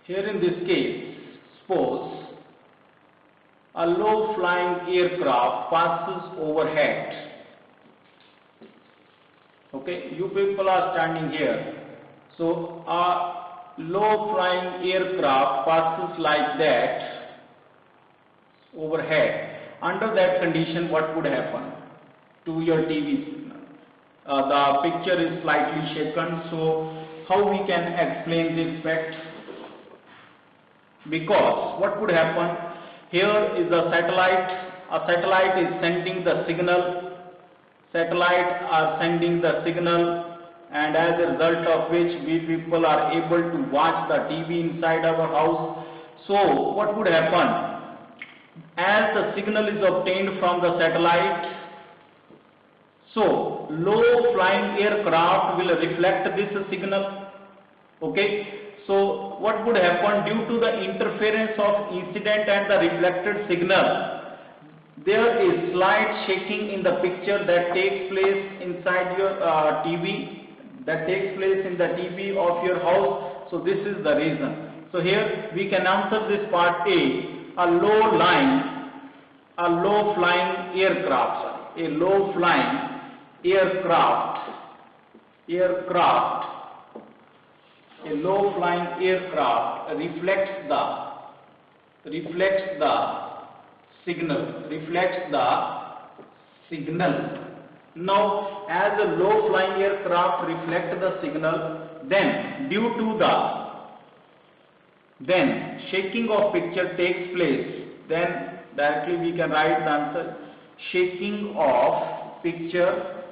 Here in this case, suppose a low flying aircraft passes overhead. Okay, you people are standing here. So a low flying aircraft passes like that overhead. Under that condition, what would happen to your TV signal? The picture is slightly shaken. So how we can explain this fact? Because what would happen? Here is a satellite. A satellite is sending the signal. Satellites are sending the signal, and as a result of which we people are able to watch the TV inside our house. So what would happen? As the signal is obtained from the satellite, so low flying aircraft will reflect this signal. Okay. So what would happen? Due to the interference of incident and the reflected signal, there is slight shaking in the picture that takes place inside your TV, that takes place in the TV of your house. So this is the reason. So here we can answer this part A. A low flying aircraft reflects the signal. Now as a low flying aircraft reflects the signal, then due to the shaking of picture takes place, then directly we can write the answer. Shaking of picture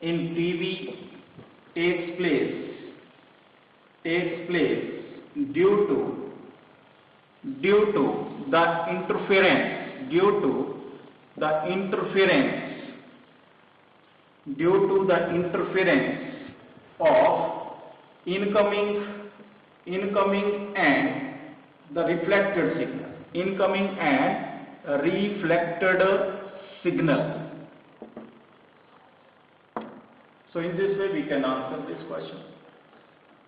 in TV takes place due to the interference of incoming and the reflected signal. So in this way we can answer this question.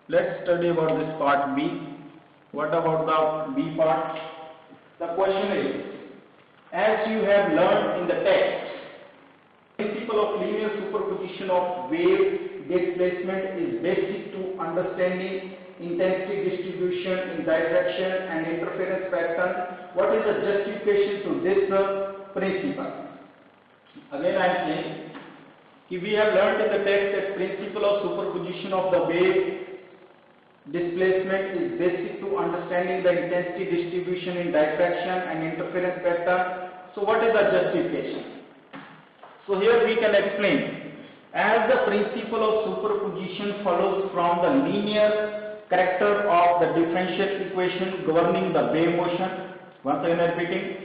Let's study about this part B. What about the B part? The question is, as you have learned in the text, principle of linear superposition of wave displacement is basic to understanding intensity distribution in diffraction and interference pattern. What is the justification to this principle? Again I am saying, we have learned in the text that principle of superposition of the wave displacement is basic to understanding the intensity distribution in diffraction and interference pattern. So what is the justification? So here we can explain, as the principle of superposition follows from the linear character of the differential equation governing the wave motion. Once again repeating,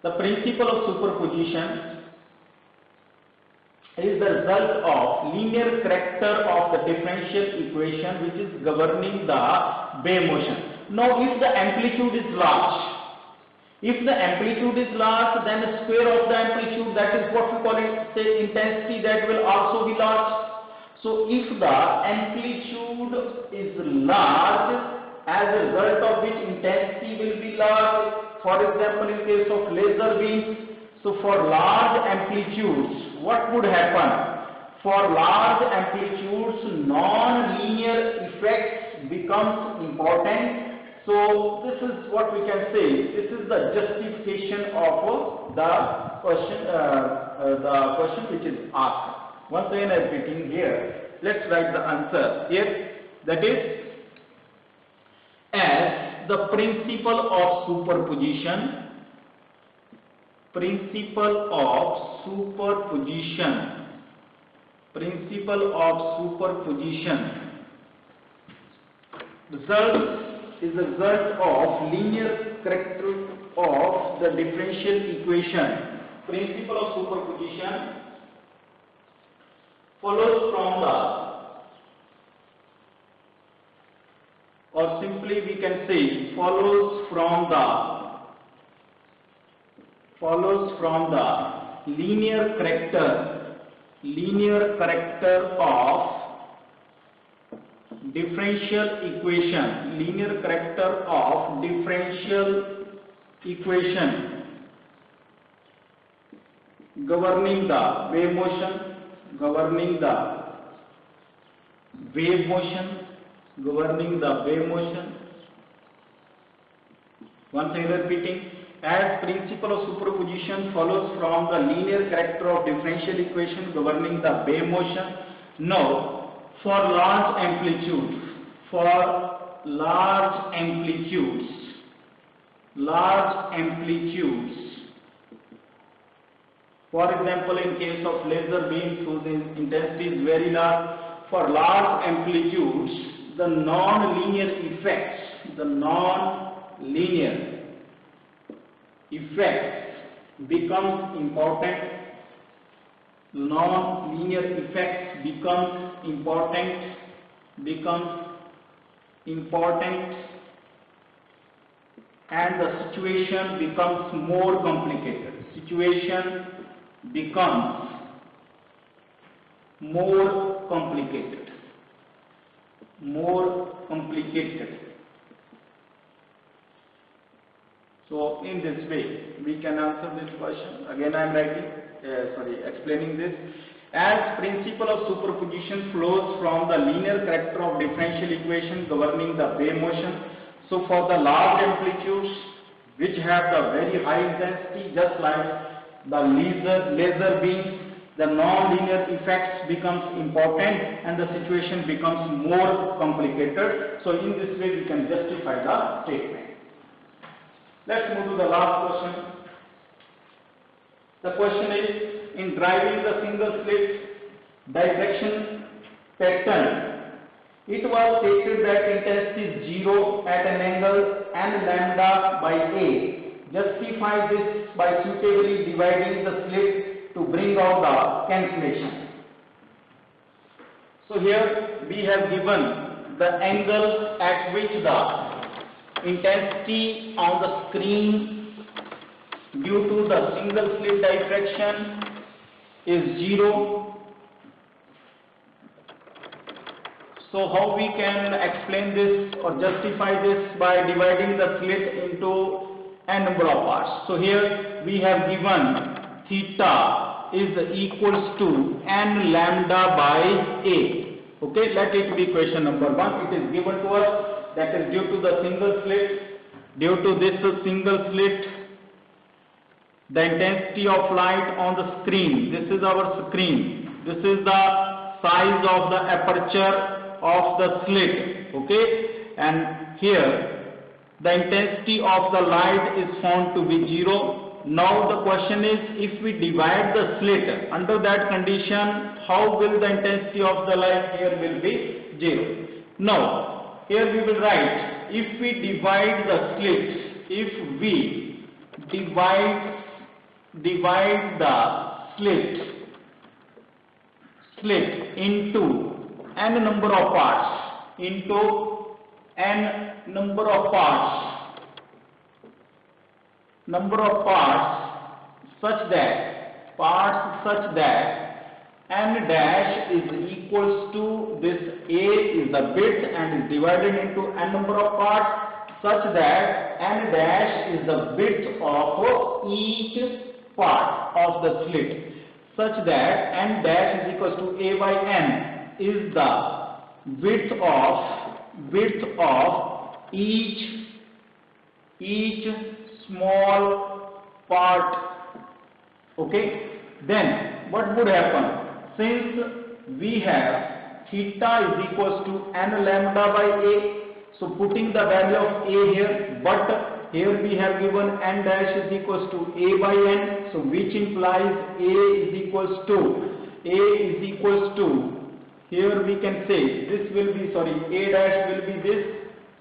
the principle of superposition is the result of linear character of the differential equation which is governing the wave motion. Now if the amplitude is large, then the square of the amplitude, that is what we call it, say intensity, that will also be large. So if the amplitude is large, as a result of which intensity will be large. For example, in case of laser beams, so for large amplitudes, what would happen? For large amplitudes, non-linear effects becomes important. So this is what we can say. This is the justification of the question which is asked. Once again, I am repeating here. Let's write the answer here. That is, as the principle of superposition is the result of linear character of the differential equation. Principle of superposition follows from the, or simply we can say follows from the linear character of differential equation governing the wave motion. Once again repeating, as principle of superposition follows from the linear character of differential equation governing the wave motion. Now for large amplitudes, for example, in case of laser beams whose intensity is very large, for large amplitudes, the non-linear effects becomes important. And the situation becomes more complicated. So in this way we can answer this question. Again I am explaining this. As principle of superposition flows from the linear character of differential equation governing the wave motion, so for the large amplitudes which have the very high intensity, just like the laser beams, the non-linear effects becomes important and the situation becomes more complicated. So in this way we can justify the statement. Let's move to the last question. The question is, in driving the single slit diffraction pattern, it was stated that intensity is 0 at an angle n lambda by a. Justify this by suitably dividing the slit to bring out the cancellation. So here we have given the angle at which the intensity on the screen due to the single slit diffraction is 0, So how we can explain this or justify this? By dividing the slit into n number of parts. So here we have given theta is equals to n lambda by a. Okay, let it be question number 1. It is given to us, that is due to the single slit. Due to this single slit, the intensity of light on the screen, this is our screen, this is the size of the aperture of the slit, okay, and here the intensity of the light is found to be 0. Now the question is, if we divide the slit, under that condition, how will the intensity of the light here will be 0? Now here we will write, if we divide the slit, if we divide the slit into n number of parts, such that n dash is equals to this a is the bit and is divided into n number of parts, such that n dash is the width of each part of the slit, such that n dash is equals to a by n is the width of each small part. Okay, then what would happen? Since we have theta is equals to n lambda by a, so putting the value of a here, but here we have given n dash is equals to a by n, so which implies a is equals to here we can say this will be, a dash will be this,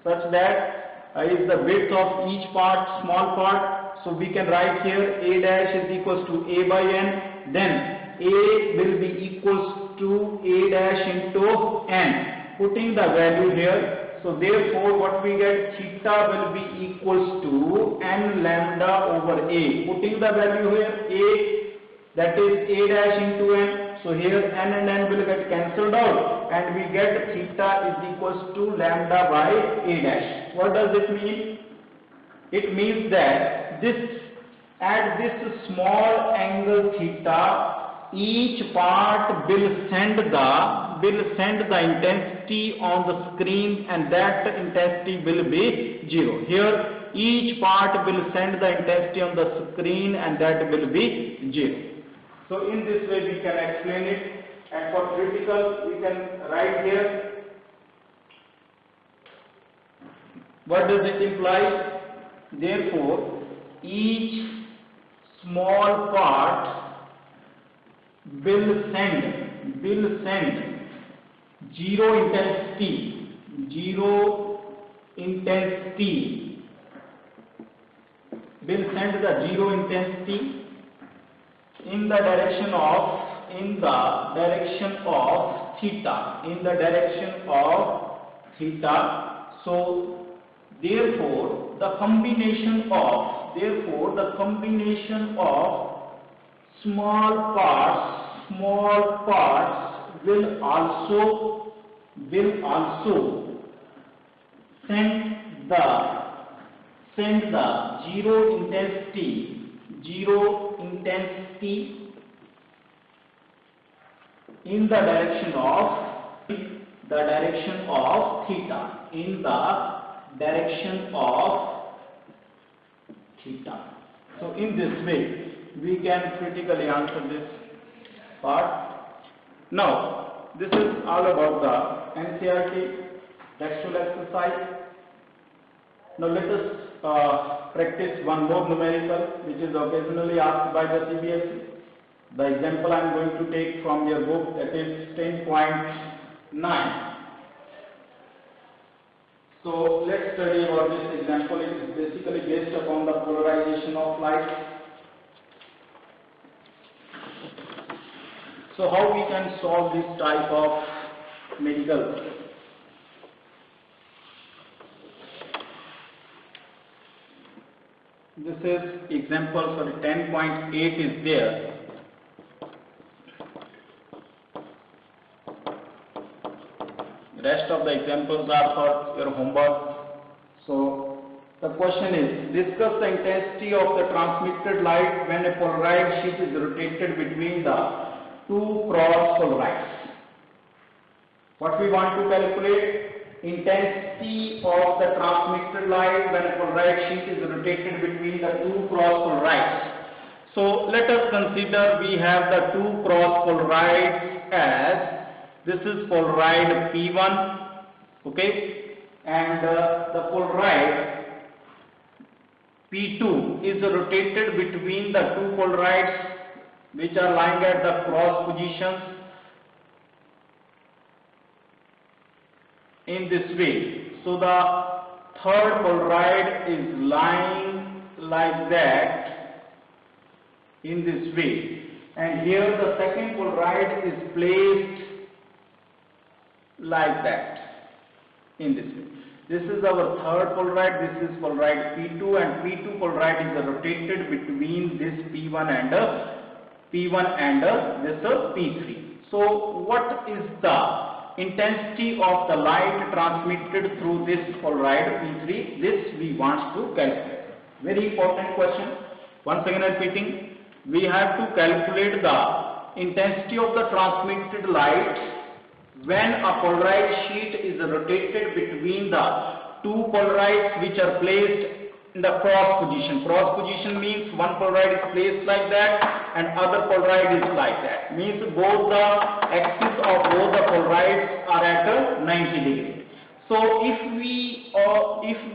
such that is the width of each part, small part. So we can write here a dash is equals to a by n, then a will be equals to a dash into n, putting the value here. So therefore what we get, theta will be equals to n lambda over a, putting the value here a, that is a dash into n. So here n and n will get cancelled out and we get theta is equals to lambda by a dash. What does it mean? It means that at this small angle theta, each part will send the intensity on the screen, and that intensity will be 0. Here each part will send the intensity on the screen and that will be 0. So in this way we can explain it, and for critical we can write here. What does it imply? Therefore each small part will send zero intensity will send the zero intensity in the direction theta, so therefore the combination of small parts will also send the zero intensity in the direction of theta. So in this way we can critically answer this part. Now this is all about the NCERT textual exercise. Now let us practice one more numerical which is occasionally asked by the CBSE. The example I am going to take from your book, that is 10.9. So let's study about this example. It is basically based upon the polarization of light. So how we can solve this type of numerical? This is example for 10.8 is there. Rest of the examples are for your homework. So the question is, discuss the intensity of the transmitted light when a polarized sheet is rotated between the two cross polarites. What we want to calculate? Intensity of the transmitted light when a polarized sheet is rotated between the two cross polarites. So let us consider we have the two cross polarites as, this is polaroid P1, okay, and the polaroid P2 is rotated between the two polarites which are lying at the cross positions in this way. So the third polaroid is lying like that in this way, and here the second polaroid is placed like that in this way. This is our third polaroid, this is polaroid P2, and P2 polaroid is rotated between this P1 and this P3. So what is the intensity of the light transmitted through this polaroid P3? This we want to calculate. Very important question. Once again repeating, we have to calculate the intensity of the transmitted light when a polarized sheet is rotated between the two polarites which are placed in the cross position. Cross position means one polaroid is placed like that and other polaroid is like that. Means both the axes of both the polarides are at 90 degree. So if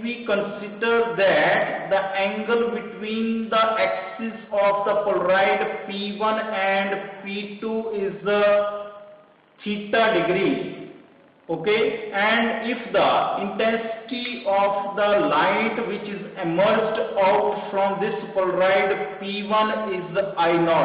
we consider that the angle between the axis of the polaroid P1 and P2 is theta degree, okay, and if the intensity of the light which is emerged out from this polaroid P1 is I0,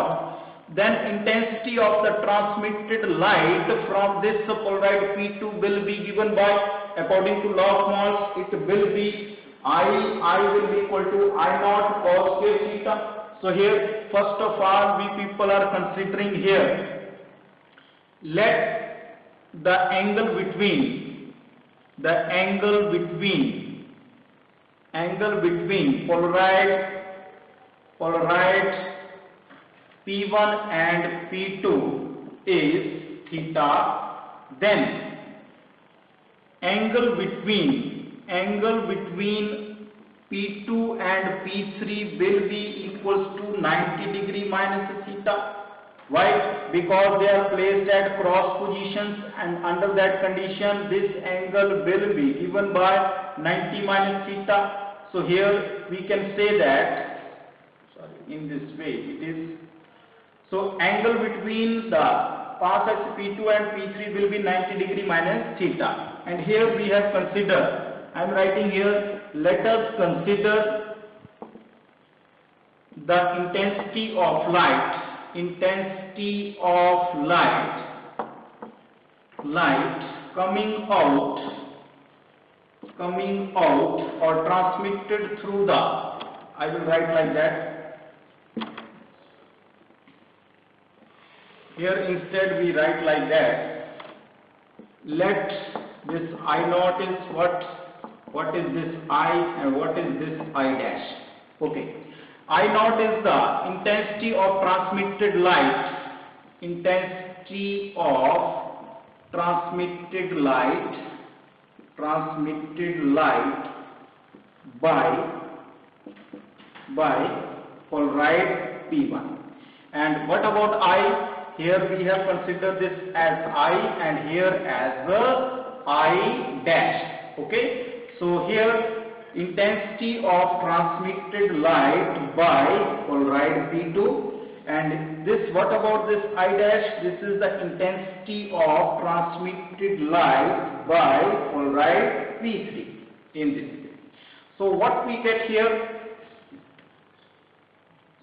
then intensity of the transmitted light from this polaroid P2 will be given by, according to law of moles, it will be I will be equal to I0 cos square theta. So here first of all we people are considering here, let the angle between polaroid P1 and P2 is theta, then angle between P2 and P3 will be equals to 90 degree minus theta. Why? Because they are placed at cross positions, and under that condition this angle will be given by 90 minus theta. So here we can say that, in this way it is, so angle between the path axis P2 and P3 will be 90 degree minus theta. And here we have considered, I am writing here, let us consider the intensity of light coming out or transmitted through the, I will write like that. Here instead we write like that. Let this I0 is what is this I and what is this I dash. Okay. I0 is the intensity of transmitted light, by polaroid P1. And what about I? Here we have considered this as I and here as the I dash. Okay. So here intensity of transmitted light by polaroid P2, and this, what about this I dash? This is the intensity of transmitted light by polaroid P3 in this way. So what we get here?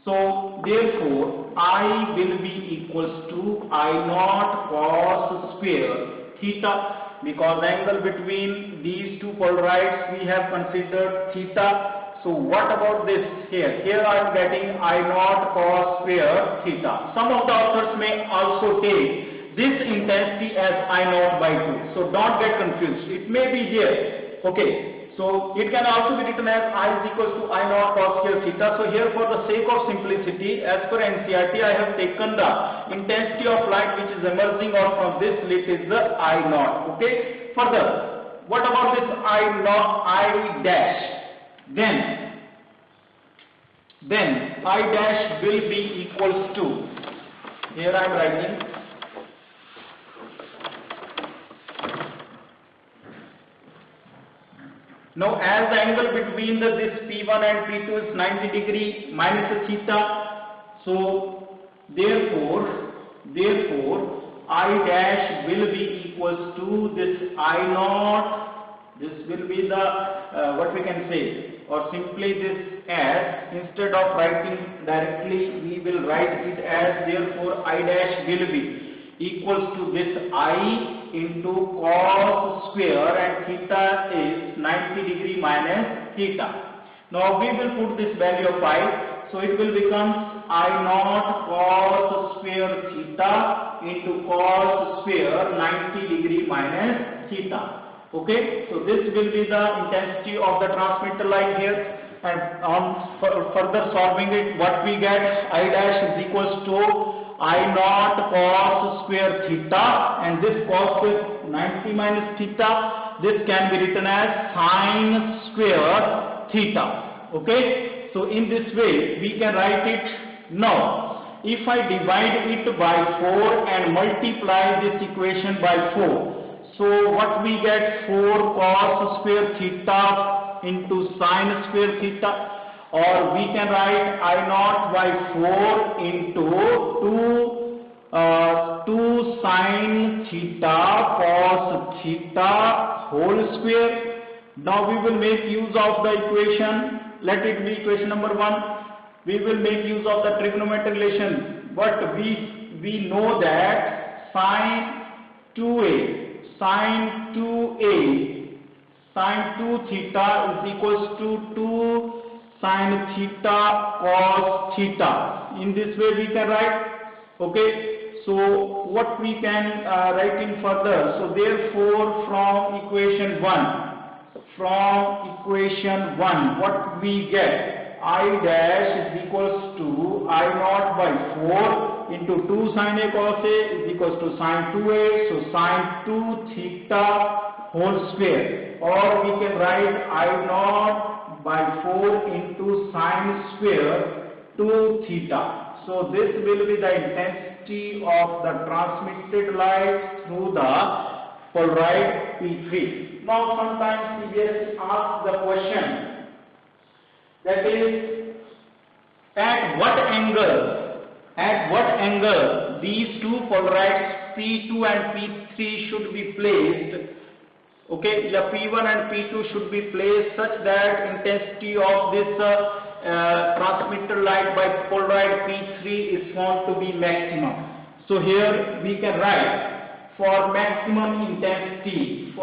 So therefore I will be equals to I0 cos square theta, because angle between these two polarites we have considered theta. So what about this here? Here I am getting I0 cos square theta. Some of the authors may also take this intensity as I naught by 2. So don't get confused. It may be here. Okay. So it can also be written as I is equals to I naught cos square theta. So here, for the sake of simplicity, as per NCERT, I have taken the intensity of light which is emerging out from this slit is the I naught. Okay. Further, what about this I naught, I dash? Then I dash will be equals to, here I am writing, now as the angle between this P1 and P2 is 90 degree minus theta, so therefore I dash will be equals to this I naught. This will be the what we can say, or simply this as, instead of writing directly, we will write it as, therefore I dash will be equals to this I into cos square, and theta is 90 degree minus theta. Now we will put this value of I, so it will become I naught cos square theta into cos square 90 degree minus theta. Okay, so this will be the intensity of the transmitter light here, and on further solving it, what we get, I dash is equals to I naught cos square theta, and this cos square 90 minus theta, this can be written as sin square theta. Okay, so in this way we can write it. Now if I divide it by 4 and multiply this equation by 4, so what we get, 4 cos square theta into sin square theta, or we can write I naught by 4 into 2 sin theta cos theta whole square. Now we will make use of the equation, let it be equation number 1. We will make use of the trigonometric relation, but we know that sin 2 theta is equals to 2 sin theta cos theta. In this way we can write. Okay, so what we can write in further, so therefore from equation 1 what we get, I dash is equals to I naught by 4 into 2 sin A cos A is equals to sin 2A, so sin 2 theta whole square, or we can write I naught by 4 into sin square 2 theta. So this will be the intensity of the transmitted light through the polarized P3. Now sometimes CBSE asks the question, that is, at what angle these two polarized P2 and P3 should be placed. Okay, the P1 and P2 should be placed such that intensity of this transmitter light by polarized P3 is found to be maximum. So here we can write, for maximum intensity,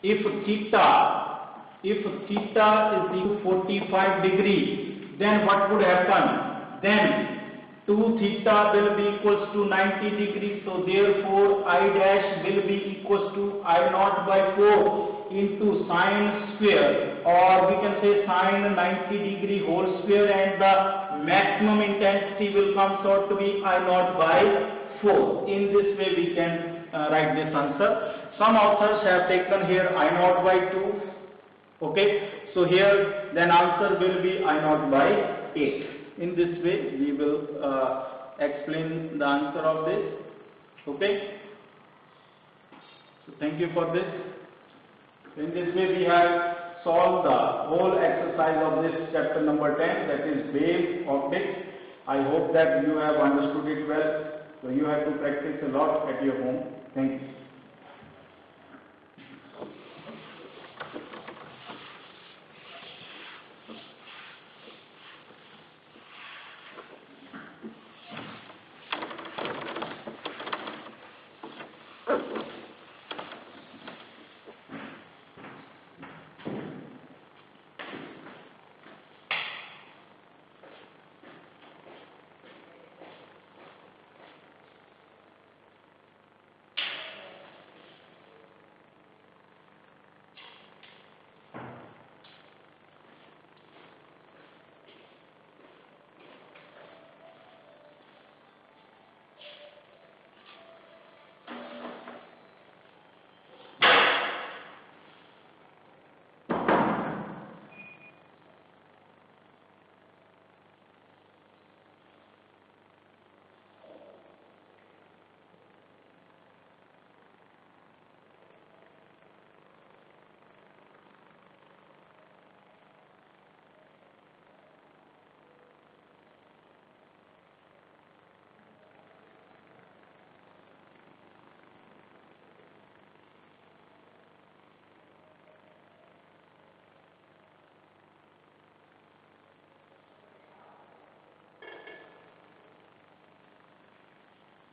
if theta is equal to 45 degree, then what would happen? Then 2 theta will be equals to 90 degrees, so therefore I dash will be equals to I naught by 4 into sin square, or we can say sin 90 degree whole square, and the maximum intensity will come out to be I naught by 4. In this way we can write this answer. Some authors have taken here I naught by 2. Okay, so here then answer will be I naught by 8. In this way we will explain the answer of this. Okay, so thank you for this. In this way we have solved the whole exercise of this chapter number 10, that is wave optics. I hope that you have understood it well. So you have to practice a lot at your home. Thank you.